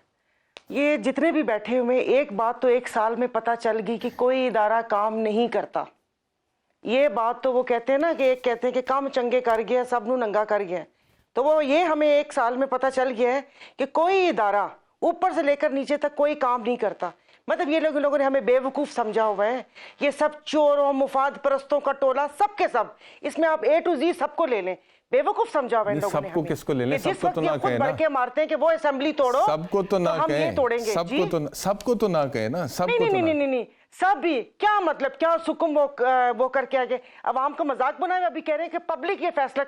ये जितने भी बैठे हुए, एक बात तो 1 साल में पता चल गई कि कोई इदारा काम नहीं करता। ये बात तो वो कहते हैं ना कि एक कहते हैं कि काम चंगे कर गया सब नू नंगा कर गया, तो वो ये हमें 1 साल में पता चल गया है कि कोई इदारा ऊपर से लेकर नीचे तक कोई काम नहीं करता। मतलब ये लोगों ने हमें बेवकूफ़ समझा हुआ है। ये सब चोरों मुफाद परस्तों का टोला, सबके सब, इसमें आप A to Z सबको ले लें, बेवकूफ समझा हुआ है इन लोगों ने। सबको किसको ले लें? सबको तो ना कहे ना, मारते हैं कि वो असेंबली तोड़ो, सबको तो ना कहे, तोड़ेंगे, सबको तो ना कहे ना, सबको नहीं, सब भी क्या मतलब क्या सुकुम वो करके आ गए, अवाम का मजाक बनाए। अभी कह रहे हैं कि पब्लिक ये फैसला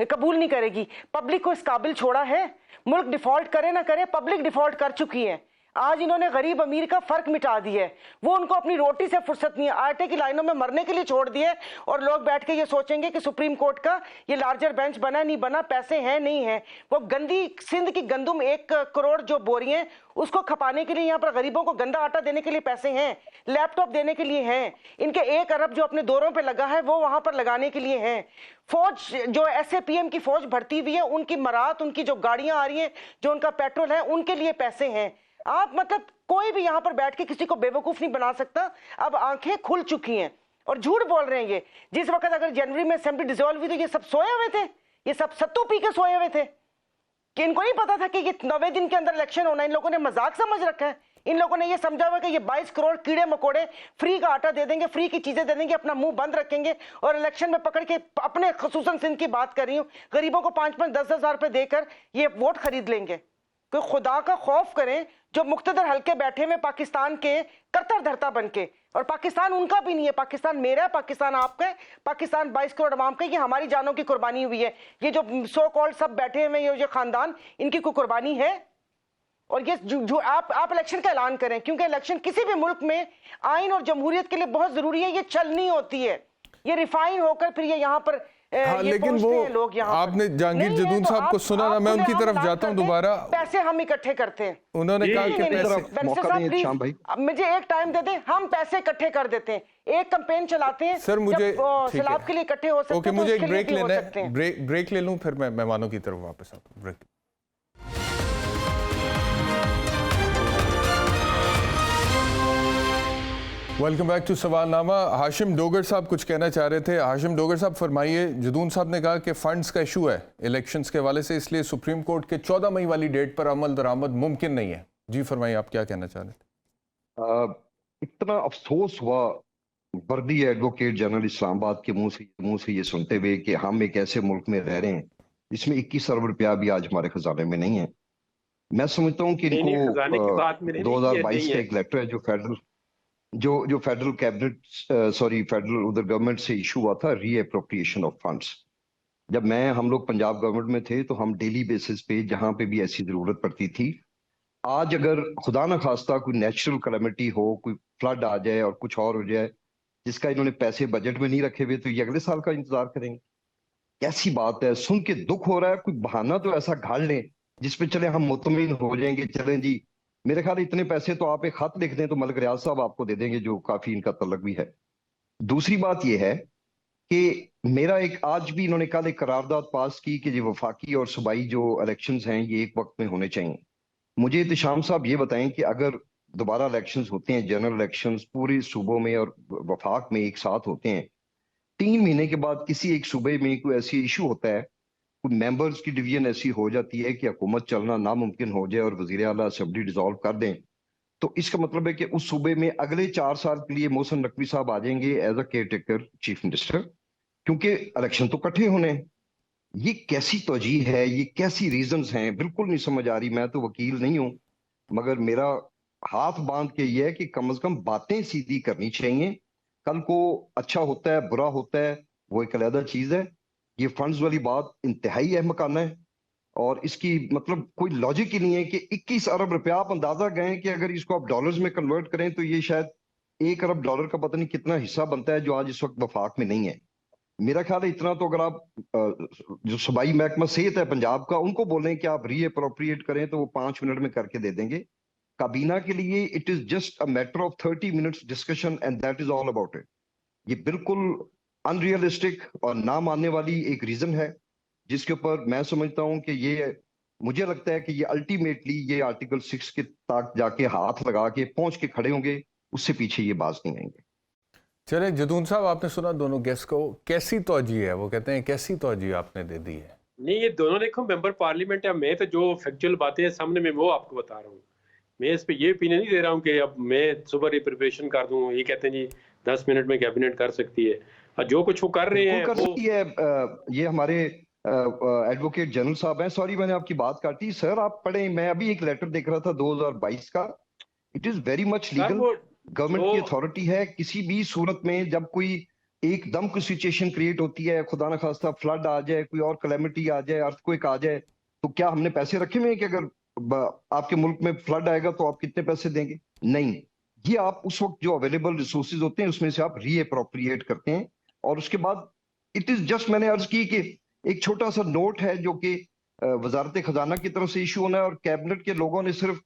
कबूल नहीं करेगी। पब्लिक को इस काबिल छोड़ा है? मुल्क डिफॉल्ट करे ना करे, पब्लिक डिफॉल्ट कर चुकी है। आज इन्होंने गरीब अमीर का फर्क मिटा दिया है। वो उनको अपनी रोटी से फुर्सत नहीं है, आटे की लाइनों में मरने के लिए छोड़ दिए। और लोग बैठ के ये सोचेंगे कि सुप्रीम कोर्ट का ये लार्जर बेंच बना नहीं बना, पैसे हैं नहीं है। वो गंदी सिंध की गंदुम 1 करोड़ जो बोरियां, उसको खपाने के लिए यहाँ पर गरीबों को गंदा आटा देने के लिए पैसे हैं, लैपटॉप देने के लिए हैं। इनके 1 अरब जो अपने दौरों पर लगा है वो वहां पर लगाने के लिए हैं। फौज जो SAPM की फौज भर्ती हुई है, उनकी मरात, उनकी जो गाड़ियां आ रही हैं, जो उनका पेट्रोल है, उनके लिए पैसे हैं। आप मतलब कोई भी यहां पर बैठ के किसी को बेवकूफ नहीं बना सकता। अब आंखें खुल चुकी हैं और झूठ बोल रहे हैं ये। जिस वक्त अगर जनवरी में असेंबली डिसॉल्व हुई तो ये सब सोए हुए थे, ये सब सत्तू पी के सोए हुए थे कि इनको नहीं पता था कि ये 90 दिन के अंदर इलेक्शन होना है। इन लोगों ने मजाक समझ रखा है। इन लोगों ने ये समझा हुआ कि ये 22 करोड़ कीड़े मकोड़े फ्री का आटा दे देंगे, फ्री की चीजें दे देंगे, अपना मुंह बंद रखेंगे और इलेक्शन में पकड़ के, अपने खसूसन सिंध की बात कर रही हूँ, गरीबों को 5-5, 10-10 हज़ार रुपए देकर ये वोट खरीद लेंगे। कोई खुदा का खौफ करें जो मुख्तदर हल्के बैठे हुए पाकिस्तान के करतर धरता बन के। और पाकिस्तान उनका भी नहीं है, पाकिस्तान मेरा है, पाकिस्तान आपका है, पाकिस्तान 22 करोड़ अवाम का, ये हमारी जानों की कुर्बानी हुई है। ये जो सो कॉल्ड सब बैठे हुए ये जो खानदान, इनकी कोई कुर्बानी है? और ये जो आप इलेक्शन का ऐलान करें, क्योंकि इलेक्शन किसी भी मुल्क में आइन और जमहूरियत के लिए बहुत जरूरी है। ये चलनी होती है, ये रिफाइन होकर फिर ये यहाँ पर हाँ, लेकिन वो लोग यहाँ आपने जहांगीर जदून साहब को सुना ना, मैं उनकी तरफ जाता हूँ दोबारा। पैसे हम इकट्ठे करते हैं, उन्होंने कहा कि पैसे, मुझे एक टाइम दे दें, हम पैसे इकट्ठे कर देते हैं, एक कैंपेन चलाते हैं। सर मुझे सैलाब के लिए इकट्ठे हो सकते हैं। ओके, मुझे एक ब्रेक लेना है, ब्रेक ले लूं, फिर मैं मेहमानों की तरफ वापस आता हूँ। Break. Welcome back to Sawalnama. Hashim Dogar साहब कुछ कहना चाह रहे थे। हाशिम डोगर साहब फरमाइए। जदून साहब ने कहा कि फंड्स का इशू है इलेक्शंस के हवाले से, इसलिए सुप्रीम कोर्ट के 14 मई वाली डेट पर अमल दरामद मुमकिन नहीं है। जी फरमाइए, आप क्या कहना चाह रहे थे? इतना अफसोस हुआ वर्दी एडवोकेट जनरल इस्लामाबाद के मुंह से ये सुनते हुए कि हम एक ऐसे मुल्क में रह रहे हैं जिसमें 21 अरब रुपया भी आज हमारे खजाने में नहीं है। मैं समझता हूँ कि इनको 2022 का एक लेटर है जो फेडरल कैबिनेट फेडरल उधर गवर्नमेंट से इशू हुआ था, रीअप्रोप्रिएशन ऑफ फंड्स। जब हम लोग पंजाब गवर्नमेंट में थे तो हम डेली बेसिस पे जहां पे भी ऐसी जरूरत पड़ती थी, आज अगर खुदा न खास्ता कोई नेचुरल कैलेमिटी हो, कोई फ्लड आ जाए और कुछ और हो जाए जिसका इन्होंने पैसे बजट में नहीं रखे हुए, तो ये अगले साल का इंतजार करेंगे? कैसी बात है, सुन के दुख हो रहा है। कोई बहाना तो ऐसा घाड़ लें जिसपे चले हम मुतमिन हो जाएंगे, चलें जी मेरे ख्याल इतने पैसे तो आप एक खत लिख दें तो मलिक रियाज साहब आपको दे देंगे, जो काफी इनका तलक भी है। दूसरी बात यह है कि मेरा आज भी इन्होंने कल एक करारदाद पास की कि जो वफाकी और सूबाई जो इलेक्शंस हैं ये एक वक्त में होने चाहिए। मुझे इत्तेशाम साहब ये बताएं कि अगर दोबारा इलेक्शंस होते हैं, जनरल इलेक्शंस पूरे सूबों में और वफाक में एक साथ होते हैं, 3 महीने के बाद किसी एक सूबे में कोई ऐसी इशू होता है, कोई मेंबर्स की डिवीजन ऐसी हो जाती है कि हुकूमत चलना नामुमकिन हो जाए और वजीर आला असेंबली डिसॉल्व कर दें, तो इसका मतलब है कि उस सूबे में अगले 4 साल के लिए मोहसिन नकवी साहब आ जाएंगे as a caretaker chief minister, क्योंकि इलेक्शन तो इकट्ठे होने हैं। ये कैसी तौजीह है, ये कैसी रीजंस हैं, बिल्कुल नहीं समझ आ रही। मैं तो वकील नहीं हूं, मगर मेरा हाथ बांध के ये है कि कम से कम बातें सीधी करनी चाहिए। कल को अच्छा होता है बुरा होता है वो एक अलग चीज है। ये फंड्स वाली बात इंतहाई अहमकाना है और इसकी मतलब कोई लॉजिक ही नहीं है कि 21 अरब रुपया, आप अंदाजा गए कि अगर इसको आप डॉलर्स में कन्वर्ट करें तो ये शायद 1 अरब डॉलर का पता नहीं कितना हिस्सा बनता है, जो आज इस वक्त वफाक में नहीं है। मेरा ख्याल है इतना तो अगर आप जो सूबाई महकमा सेहत है पंजाब का, उनको बोलें कि आप रीअप्रोप्रिएट करें तो वो 5 मिनट में करके दे देंगे। काबीना के लिए it is just a matter of 30 minutes discussion and that is all about it. ये बिल्कुल अनरियलिस्टिक और ना मानने वाली एक रीजन है जिसके ऊपर मैं समझता हूं कि ये, मुझे लगता है कि ये अल्टीमेटली ये आर्टिकल 6 के तक जाके हाथ लगा के पहुंच के खड़े होंगे, उससे पीछे ये बाज नहीं आएंगे। चले जदून साहब, आपने सुना दोनों गेस्ट को, कैसी तौजीह है? वो कहते हैं कैसी तौजीह आपने दे दी है? नहीं, ये दोनों देखो मेंबर पार्लियामेंट है। मैं तो जो फैक्चुअल बातें हैं सामने में वो आपको बता रहा हूँ। मैं इस पे ये ओपिनियन नहीं दे रहा हूँ कि अब मैं सुबह रिप्रिपरेशन कर दूं। ये कहते हैं जी 10 मिनट में कैबिनेट कर सकती है, और जो कुछ वो कर रहे हैं कर सकती है। ये हमारे एडवोकेट जनरल साहब हैं। सॉरी मैंने आपकी बात काटी सर, आप पढ़ें। मैं अभी एक लेटर देख रहा था 2022 का, it is very much legal. Government की अथॉरिटी है। किसी भी सूरत में जब कोई एकदम कोई सिचुएशन क्रिएट होती है, खुदा न खास्ता फ्लड आ जाए, कोई और कैलेमिटी आ जाए, अर्थक्वेक आ जाए, तो क्या हमने पैसे रखे हुए हैं कि अगर आपके मुल्क में फ्लड आएगा तो आप कितने पैसे देंगे? नहीं, ये आप उस वक्त जो अवेलेबल रिसोर्सेज होते हैं उसमें से आप रीअप्रोप्रिएट करते हैं। और उसके बाद इट इज जस्ट, मैंने अर्ज की कि एक छोटा सा नोट है जो कि वजारत खजाना की तरफ से इशू होना है, और कैबिनेट के लोगों ने सिर्फ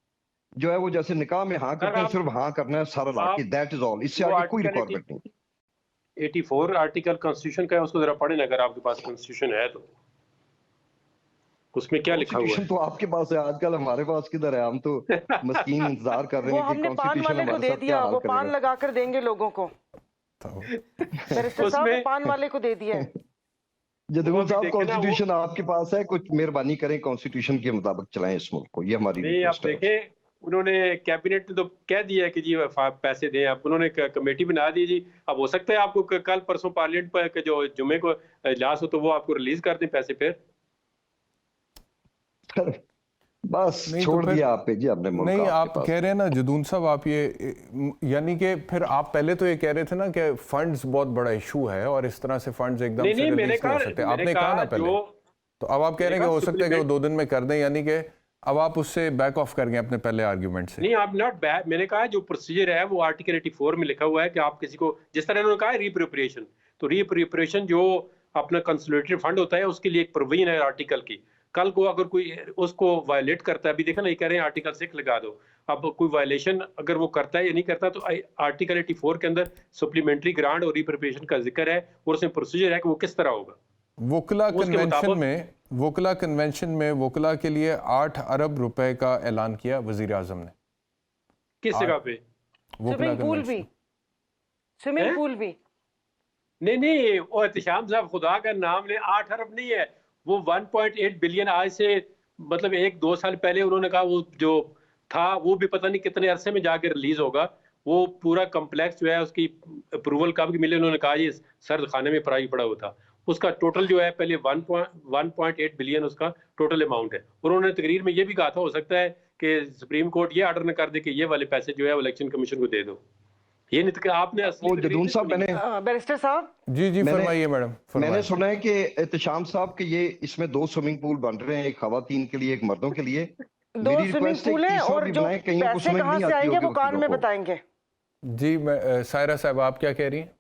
जो है वो जैसे निकाह में हाँ करते हैं, सिर्फ हाँ करना है सारा लाके, दैट इज ऑल। इससे आगे कोई रिक्वायरमेंट नहीं। 84 आर्टिकल कॉन्स्टिट्यूशन का है, उसको जरा पढ़े ना अगर आपके पास कॉन्स्टिट्यूशन है तो। उसमें क्या लिखा हुआ है? तो आपके पास है, आजकल हमारे पास किधर है? हम तो मस्कीन इंतजार कर रहे वो हैं कि हमने पान वाले को दे दिया, वो पान लगा कर देंगे लोगों को। बैरिस्टर साहब वो पान वाले को दे दिया है। जदून साहब, कॉन्स्टिट्यूशन आपके पास है, कुछ मेहरबानी करें कॉन्स्टिट्यूशन के मुताबिक चलाएं इस मुल्क को, ये हमारी नहीं। आप देखें, उन्होंने कैबिनेट ने तो कह दिया है कि जी पैसे दें आप, उन्होंने कमेटी बना दी जी। अब हो सकता है आपको कल परसों पार्लियामेंट पर जो जुमे को इजलास हो तो वो आपको रिलीज कर दें पैसे फिर। बस छोड़ तो दिया आप पे जी आपने मुल्क। नहीं, आप कह रहे हैं ना जदून साहब, आप ये यानी कि फिर आप पहले तो ये कह रहे थे ना कि फंड्स बहुत बड़ा इशू है और इस तरह से फंड्स एकदम से रिलीज नहीं हो सकते। आपने कहा ना पहले, तो अब आप कह रहे हैं कि हो सकता है कि वो 2 दिन में कर दें, यानी कि अब आप उससे बैक ऑफ कर गए अपने पहले आर्ग्यूमेंट से। नहीं, आप नॉट बैक। मैंने कहा जो प्रोसीजर है वो आर्टिकल 84 में लिखा हुआ है कि आप किसी को, जिस तरह उन्होंने कहा रीअप्रोप्रिएशन, तो रीअप्रोप्रिएशन जो अपना कंसोलिडेटेड फंड होता है उसके लिए एक प्रोविजन है आर्टिकल की। कल को अगर कोई उसको वायलेट करता है, अभी देखा ना, ये कह रहे हैं आर्टिकल 6 लगा दो। अब कोई वायलेशन अगर वो करता है या नहीं करता, तो आर्टिकल 84 के अंदर सप्लीमेंट्री ग्रांट और रीअप्रोप्रिएशन का जिक्र है, और उसमें प्रोसीजर है कि वो किस तरह होगा। वोकला कन्वेंशन में वोकला के लिए 8 अरब रुपए का ऐलान किया वजीर आजम ने। किस जगह पे? स्विमिंग पूल भी, स्विमिंग पूल भी नहीं, और एहतिशाम साहब, खुदा का नाम ले, 8 अरब नहीं है वो, 1.8 बिलियन। आज से मतलब 1-2 साल पहले उन्होंने कहा वो जो था वो भी पता नहीं कितने अरसे में जाकर रिलीज होगा। वो पूरा कम्प्लेक्स जो है उसकी अप्रूवल कब की मिले, उन्होंने कहा ये सर्द खाने में पड़ा हुआ था। उसका टोटल जो है पहले 1.8 बिलियन उसका टोटल अमाउंट है। और उन्होंने तकरीर में ये भी कहा था हो सकता है कि सुप्रीम कोर्ट ये ऑर्डर न कर दे कि ये वाले पैसे जो है इलेक्शन कमीशन को दे दो। ये नहीं तो आपने जदून साहब, मैंने बैरिस्टर साहब जी फरमाइए मैडम। मैंने सुना है कि एहतिशाम साहब के ये इसमें 2 स्विमिंग पूल बन रहे हैं, एक खवातीन के लिए, एक मर्दों के लिए। 2 स्विमिंग पूल है, और जो पैसे कहाँ से आएंगे वो कान में बताएंगे। जी सायरा साहब, आप क्या कह रही हैं?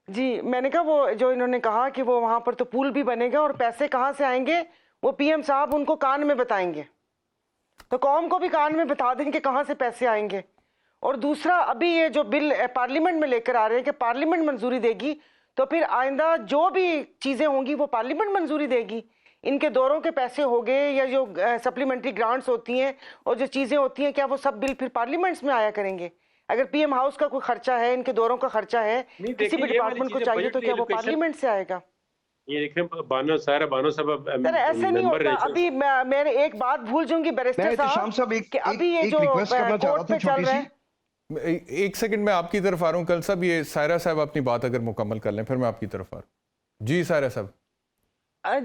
जी मैंने कहा वो जो इन्होंने कहा कि वो वहां पर तो पूल भी बनेगा और पैसे कहाँ से आएंगे वो पीएम साहब उनको कान में बताएंगे, तो कौम को भी कान में बता दें कि कहाँ से पैसे आएंगे। और दूसरा, अभी ये जो बिल पार्लियामेंट में लेकर आ रहे हैं कि पार्लियामेंट मंजूरी देगी, तो फिर आइंदा जो भी चीज़ें होंगी वो पार्लियामेंट मंजूरी देगी। इनके दौरों के पैसे हो गए या जो सप्लीमेंट्री ग्रांट्स होती हैं और जो चीज़ें होती हैं, क्या वो सब बिल फिर पार्लियामेंट्स में आया करेंगे? अगर पीएम हाउस का कोई खर्चा है, इनके दौरों का खर्चा है, किसी भी डिपार्टमेंट को चाहिए, तो क्या वो पार्लियामेंट से आएगा? ये देखें बानो साहब, सर ऐसे नहीं होता। अभी मैं एक बात भूल जाऊंगी बैरिस्टर साहब, कि अभी ये जो कोर्ट पे चल रहा है, 1 सेकंड में आपकी तरफ आ रहा हूँ। कल साहब ये सायरा साहब अपनी बात अगर मुकम्मल कर लें फिर मैं आपकी तरफ आ रहा हूँ। जी सायरा साहब।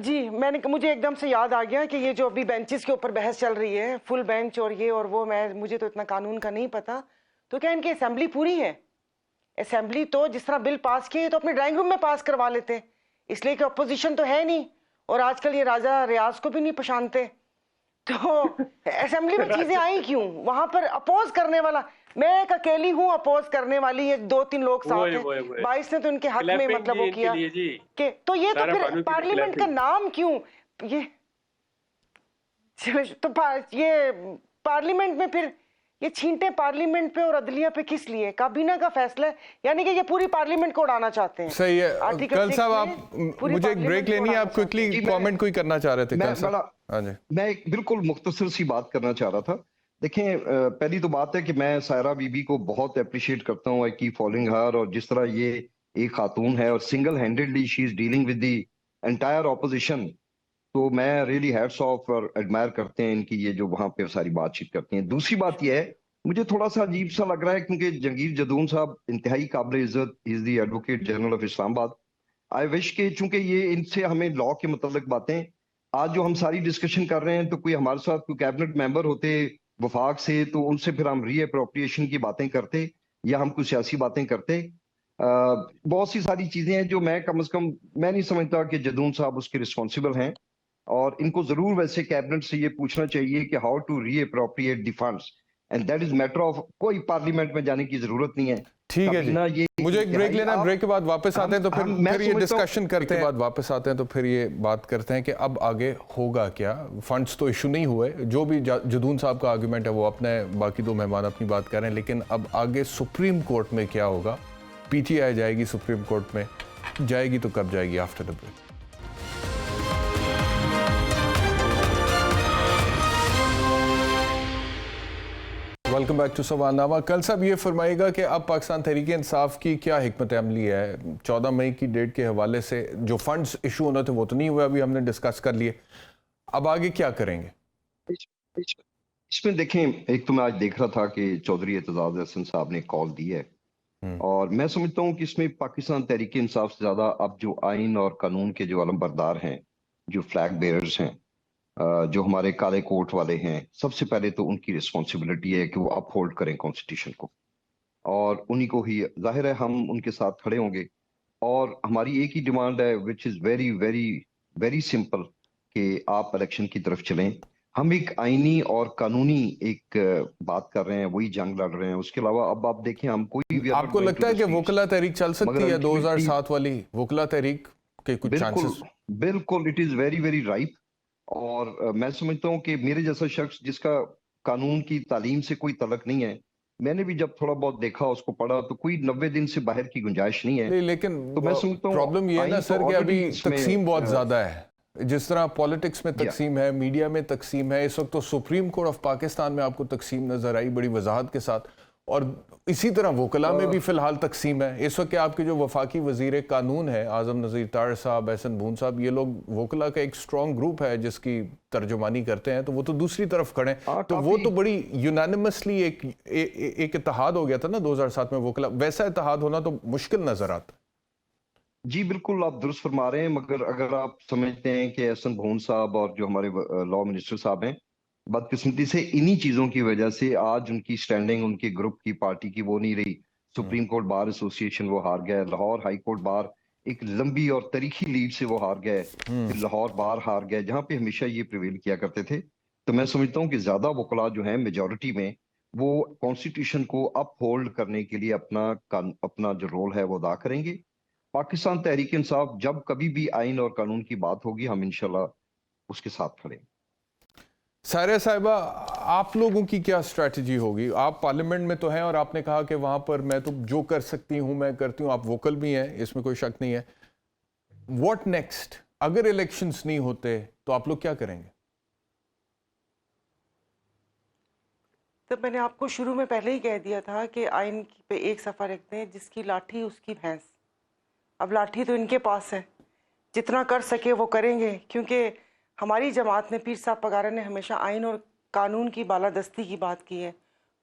जी मुझे एकदम से याद आ गया कि ये जो अभी बेंचेस के ऊपर बहस चल रही है, फुल बेंच और ये और वो, मुझे तो इतना कानून का नहीं पता, तो क्या इनकी असेंबली पूरी है? असेंबली तो जिस तरह बिल पास किए तो अपने ड्राइंग रूम में पास करवा लेते, इसलिए कि अपोजिशन तो है नहीं, और आजकल ये राजा रियाज को भी नहीं पहचानते, तो असेंबली में चीजें आई क्यों? वहां पर अपोज करने वाला मैं एक अकेली हूँ, अपोज करने वाली है 2 3 लोग साथ हैं। 22 ने तो इनके हक में मतलब वो किया कि, तो ये तो फिर पार्लियामेंट का नाम क्यों? ये तो ये पार्लियामेंट में फिर ये छींटे पार्लियामेंट पे और अदलिया पे किस लिए? काबीना का फैसला है, यानी कि ये पूरी पार्लियामेंट को उड़ाना चाहते हैं। सही है। कल साहब आप मुझे एक ब्रेक लेनी है, आप क्विकली कमेंट कोई करना चाह रहे थे कल साहब? हाँ जी, मैं एक बिल्कुल मुख्तसर सी बात करना चाह रहा था। देखें, पहली तो बात है कि मैं सायरा बीबी को बहुत अप्रिशिएट करता हूँ, आई कीप फॉलोइंग हर, और जिस तरह ये एक खातून है और single handedly she is dealing with the entire opposition, तो मैं रियली हैट्स ऑफ और एडमायर करते हैं इनकी ये जो वहां पे सारी बातचीत करते हैं। दूसरी बात यह है, मुझे थोड़ा सा अजीब सा लग रहा है क्योंकि जंगीर जदून साहब इंतहाई काबिल इज्जत, is the advocate general of Islamabad. I wish के चूंकि ये इनसे हमें लॉ के मुतालिक बातें, आज जो हम सारी डिस्कशन कर रहे हैं, तो कोई हमारे साथ कोई कैबिनेट मेंबर होते वफाक से, तो उनसे फिर हम रीअप्रोप्रिएशन की बातें करते या हम कुछ सियासी बातें करते। बहुत सी सारी चीजें हैं जो मैं कम से कम मैं नहीं समझता कि जदून साहब उसके रिस्पॉन्सिबल हैं, और इनको जरूर वैसे कैबिनेट से ये पूछना चाहिए कि how to reappropriate the funds, and that is matter of, कोई पार्लियामेंट में जाने की जरूरत नहीं है। ठीक है जी, ना ये मुझे एक ब्रेक लेना है, ब्रेक के बाद वापस आते हैं तो फिर ये डिस्कशन करते हैं, बाद वापस आते हैं तो फिर ये बात करते हैं कि अब आगे होगा क्या। फंड्स तो इशू नहीं हुए, जो भी जदून साहब का आर्गुमेंट है वो अपने, बाकी दो मेहमान अपनी बात कर रहे हैं, लेकिन अब आगे सुप्रीम कोर्ट में क्या होगा। पीटीआई जाएगी सुप्रीम कोर्ट में, जाएगी तो कब जाएगी? After the break. Welcome back to Sawalnama. कल साहब ये फरमाइएगा कि अब पाकिस्तान तहरीक इंसाफ की क्या हिकमत अमली है? 14 मई की डेट के हवाले से जो फंड्स इशू होने थे वो तो नहीं हुए, अभी हमने डिस्कस कर लिए, अब आगे क्या करेंगे? इसमें देखें, एक तो मैं आज देख रहा था कि चौधरी एतजाज हसन साहब ने कॉल दी है, और मैं समझता हूँ कि इसमें पाकिस्तान तहरीक इंसाफ से ज्यादा अब जो आइन और कानून के जो अलमबरदार हैं, जो फ्लैग बेयर्स हैं, जो हमारे काले कोट वाले हैं, सबसे पहले तो उनकी रिस्पॉन्सिबिलिटी है कि वो अपहोल्ड करें कॉन्स्टिट्यूशन को, और उन्हीं को ही, जाहिर है हम उनके साथ खड़े होंगे। और हमारी एक ही डिमांड है which is very very very simple, कि आप इलेक्शन की तरफ चलें। हम एक आईनी और कानूनी एक बात कर रहे हैं, वही जंग लड़ रहे हैं। उसके अलावा अब आप देखें, हम कोई, आपको लगता है कि वकला तहरीक चल सकती है 2007 वाली वकला तहरीक के कुछ चांसेस? बिल्कुल, it is very very ripe. और मैं समझता हूँ कि मेरे जैसा शख्स जिसका कानून की तालीम से कोई तलक नहीं है, मैंने भी जब थोड़ा बहुत देखा, उसको पढ़ा, तो कोई 90 दिन से बाहर की गुंजाइश नहीं है। लेकिन तो मैं समझता हूँ प्रॉब्लम ये है ना सर कि अभी तकसीम बहुत ज्यादा है। जिस तरह पॉलिटिक्स में तकसीम है, मीडिया में तकसीम है, इस वक्त तो सुप्रीम कोर्ट ऑफ पाकिस्तान में आपको तकसीम नजर आई बड़ी वजाहत के साथ, और इसी तरह वकला में भी फिलहाल तकसीम है। इस वक्त आपके जो वफाकी वजीर कानून है आजम नज़ीर तार साहब, एहसन बून साहब, ये लोग वकला का एक स्ट्रॉन्ग ग्रुप है जिसकी तर्जुमानी करते हैं, तो वो तो दूसरी तरफ खड़े हैं। तो वो तो बड़ी यूनानिमसली एक इत्तेहाद हो गया था ना 2007 में वकला, वैसा इत्तेहाद होना तो मुश्किल नजर आता। जी बिल्कुल, आप दुरुस्त फरमा रहे हैं, मगर अगर आप समझते हैं कि एहसन बून साहब और जो हमारे लॉ मिनिस्टर साहब हैं, बदकिस्मती से इन्हीं चीजों की वजह से आज उनकी स्टैंडिंग, उनके ग्रुप की, पार्टी की वो नहीं रही। सुप्रीम कोर्ट बार एसोसिएशन वो हार गए, लाहौर हाई कोर्ट बार एक लंबी और तारीखी लीड से वो हार गए, फिर लाहौर बार हार गए, जहां पे हमेशा ये प्रिवेल किया करते थे। तो मैं समझता हूँ कि ज्यादा वकला जो है मेजोरिटी में, वो कॉन्स्टिट्यूशन को अपहोल्ड करने के लिए अपना जो रोल है वो अदा करेंगे। पाकिस्तान तहरीक इंसाफ जब कभी भी आइन और कानून की बात होगी, हम इंशाल्लाह उसके साथ खड़े। सारिया साहिबा, आप लोगों की क्या स्ट्रैटेजी होगी? आप पार्लियामेंट में तो हैं और आपने कहा कि वहां पर मैं तो जो कर सकती हूं मैं करती हूं, आप वोकल भी हैं, इसमें कोई शक नहीं है। What next? अगर इलेक्शंस नहीं होते तो आप लोग क्या करेंगे? तो मैंने आपको शुरू में पहले ही कह दिया था कि आइन पे एक सफ़ा रखते हैं, जिसकी लाठी उसकी भैंस। अब लाठी तो इनके पास है, जितना कर सके वो करेंगे, क्योंकि हमारी जमात ने, पीर साहब पगारा ने हमेशा आइन और कानून की बालादस्ती की बात की है।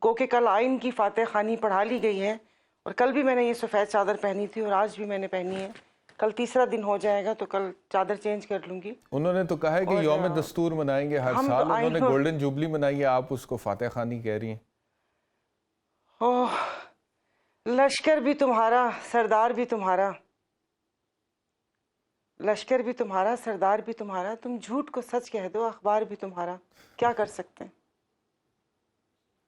गो के कल आइन की फातह खानी पढ़ा ली गई है, और कल भी मैंने ये सफ़ेद चादर पहनी थी और आज भी मैंने पहनी है। कल तीसरा दिन हो जाएगा तो कल चादर चेंज कर लूँगी। उन्होंने तो कहा है कि यौम दस्तूर मनाएंगे हर साल, उन्होंने गोल्डन जुबली मनाई है, आप उसको फातह खानी कह रही हैं। ओह, लश्कर भी तुम्हारा, सरदार भी तुम्हारा, लश्कर भी तुम्हारा, सरदार भी तुम्हारा, तुम झूठ को सच कह दो, अखबार भी तुम्हारा, क्या कर सकते हैं।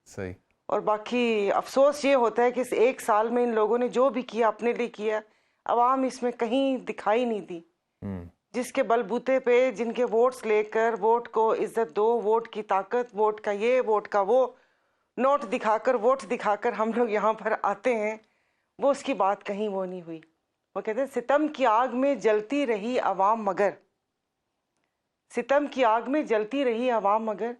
सही। और बाकी अफसोस ये होता है कि इस एक साल में इन लोगों ने जो भी किया अपने लिए किया, अवाम इसमें कहीं दिखाई नहीं दी। जिसके बलबूते पे, जिनके वोट्स लेकर, वोट को इज्जत दो, वोट की ताकत, वोट का ये, वोट का वो, नोट दिखाकर, वोट दिखाकर हम लोग यहाँ पर आते हैं, वो उसकी बात कहीं वो नहीं हुई। वो कहते हैं सितम की आग में जलती रही अवाम मगर, सितम की आग में जलती रही अवाम मगर,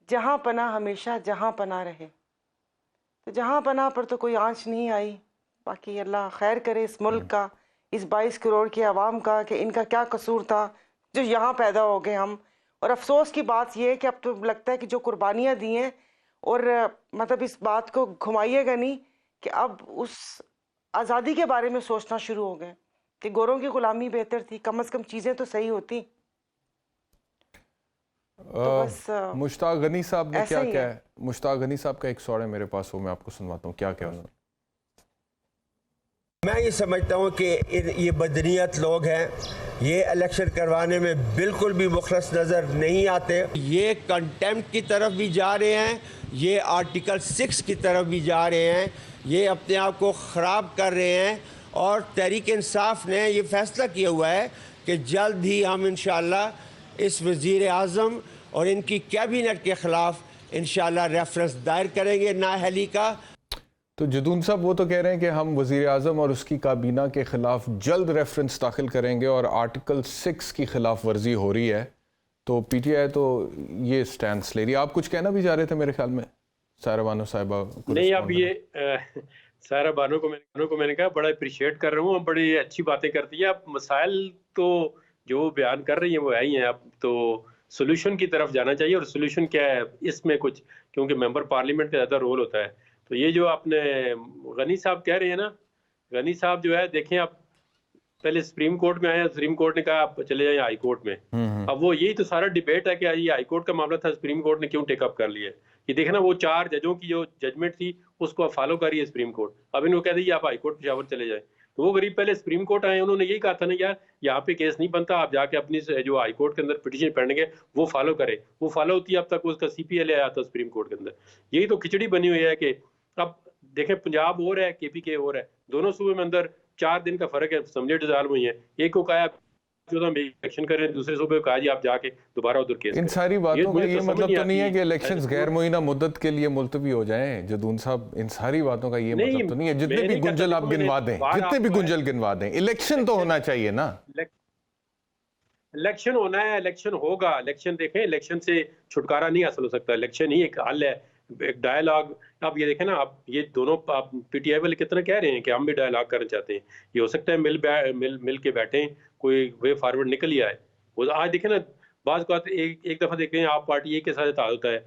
जहाँ पना हमेशा जहाँ पना रहे। तो जहाँ पना पर तो कोई आंच नहीं आई। बाकी अल्लाह खैर करे इस मुल्क का, इस 22 करोड़ की आवाम का, कि इनका क्या कसूर था जो यहाँ पैदा हो गए हम। और अफसोस की बात यह है कि अब तो लगता है कि जो कुर्बानियाँ दी हैं, और मतलब इस बात को घुमाइएगा नहीं कि अब उस आज़ादी के बारे में सोचना शुरू हो गए कि गोरों की गुलामी बेहतर थी, कम से कम चीज़ें तो सही होती। तो बस मुश्ताक गनी साहब ने ऐसा क्या ही क्या है। है, मुश्ताक गनी साहब का एक सवाल है मेरे पास, वो मैं आपको सुनवाता हूँ। क्या क्या उन्होंने? मैं ये समझता हूँ कि ये बदनीयत लोग हैं, ये इलेक्शन करवाने में बिल्कुल भी मुखलस नज़र नहीं आते। ये कंटेम्प्ट की तरफ भी जा रहे हैं, ये आर्टिकल 6 की तरफ भी जा रहे हैं, ये अपने आप को ख़राब कर रहे हैं। और तहरीक इंसाफ ने ये फैसला किया हुआ है कि जल्द ही हम इंशाअल्लाह इस वज़ीर आज़म और इनकी कैबिनेट के ख़िलाफ़ इंशाअल्लाह रेफरेंस दायर करेंगे नाअहली का। तो जदून साहब वो तो कह रहे हैं कि हम वज़ीर आज़म और उसकी काबीना के ख़िलाफ़ जल्द रेफरेंस दाखिल करेंगे और आर्टिकल 6 की खिलाफ वर्जी हो रही है, तो पीटीआई तो ये स्टैंड ले रही है। आप कुछ कहना भी जा रहे थे मेरे ख्याल में, सायरा बानो साहिबा? नहीं, अब ये सायरा बानो को मैंने कहा बड़ा अप्रिशिएट कर रहा हूँ, बड़ी अच्छी बातें करती है। अब मसाइल तो जो बयान कर रही है वो आई हैं, अब तो सोल्यूशन की तरफ जाना चाहिए। और सोल्यूशन क्या है इसमें कुछ, क्योंकि मेंबर पार्लियामेंट का ज़्यादा रोल होता है। तो ये जो आपने गनी साहब कह रहे हैं ना, गनी साहब जो है, देखें आप पहले सुप्रीम कोर्ट में आए, सुप्रीम कोर्ट ने कहा आप चले जाएं हाई कोर्ट में। अब वो यही तो सारा डिबेट है कि ये हाई कोर्ट का मामला था, सुप्रीम कोर्ट ने क्यों टेकअप कर लिया। ये देखे ना, वो 4 जजों की जो जजमेंट थी उसको अब फॉलो कर रही है सुप्रीम कोर्ट। अब इनको कह दी आप हाई कोर्ट पेशावर चले जाए। तो वो गरीब पहले सुप्रीम कोर्ट आए, उन्होंने यही कहा था ना यार यहाँ पे केस नहीं बनता, आप जाके अपनी जो हाई कोर्ट के अंदर पिटीशन पढ़ेंगे वो फॉलो करे। वो फॉलो होती है, अब तक उसका CPL आया था सुप्रीम कोर्ट के अंदर। यही तो खिचड़ी बनी हुई है कि अब देखें पंजाब और है, KPK और है, दोनों सूबे में अंदर 4 दिन का फर्क है, समझे डिजाल्व हुई है। एक को कहा 14 में इलेक्शन करें, दूसरे सूबे को कहा जी आप जाके दोबारा उधर केस। इन सारी बातों का ये मतलब तो नहीं है कि इलेक्शंस आती। गैर मुइना मुद्दत के लिए मुलतवी हो जाएं जदून साहब। इन सारी बातों का ये मतलब तो नहीं है। जितने भी गुंजल आप गिनवा दें, जितने भी गुंजल गिनवा दें, इलेक्शन तो होना चाहिए ना। इलेक्शन होना है, इलेक्शन होगा। इलेक्शन देखें, इलेक्शन से छुटकारा नहीं हासिल हो सकता, इलेक्शन ही एक हल है, एक डायलॉग। आप ये देखें ना, आप ये दोनों आप PTI वाले कितना कह रहे हैं कि हम भी डायलॉग करना चाहते हैं। ये हो सकता है मिल के बैठें, कोई वे फॉरवर्ड निकल ही आए। वो आज देखें ना, बाज़ बात एक दफ़ा देखते हैं आप पार्टी एक के साथ इत्तेहाद होता है,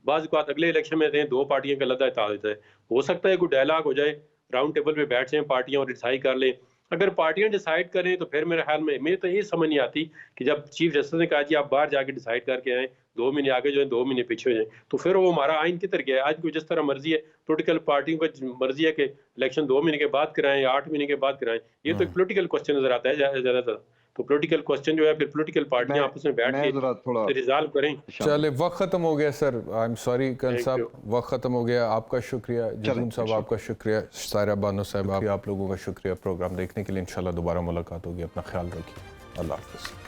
बाज़ बात अगले इलेक्शन में 2 पार्टियों का अलग इत्तेहाद होता है। हो सकता है कोई डायलॉग हो जाए, राउंड टेबल पे बैठ जाएं पार्टियां और डिसाइड कर लें। अगर पार्टियां डिसाइड करें तो फिर मेरे ख्याल में, मुझे तो ये समझ नहीं आती कि जब चीफ जस्टिस ने कहा जी आप बाहर जाके डिसाइड करके आए, 2 महीने आगे जो है 2 महीने पीछे हो जाए, तो फिर वो हमारा आइन किधर गया है। आज कोई जिस तरह मर्जी है, पोलिटिकल पार्टियों की मर्जी है कि इलेक्शन 2 महीने के बाद कराएं, 8 महीने के बाद कराएं। ये तो एक पोलिटिकल क्वेश्चन नजर आता है ज्यादातर। तो पॉलिटिकल क्वेश्चन जो है फिर पॉलिटिकल पार्टियां आपस में बैठ के रिजॉल्व करें। चले, वक्त खत्म हो गया सर, आई एम सॉरी कल साहब, वक्त खत्म हो गया। आपका शुक्रिया जदून साहब, आपका शुक्रिया सायरा बानो साहब, आप लोगों का शुक्रिया प्रोग्राम देखने के लिए। इंशाल्लाह दोबारा मुलाकात होगी। अपना ख्याल रखिए, अल्लाह हाफ़िज़।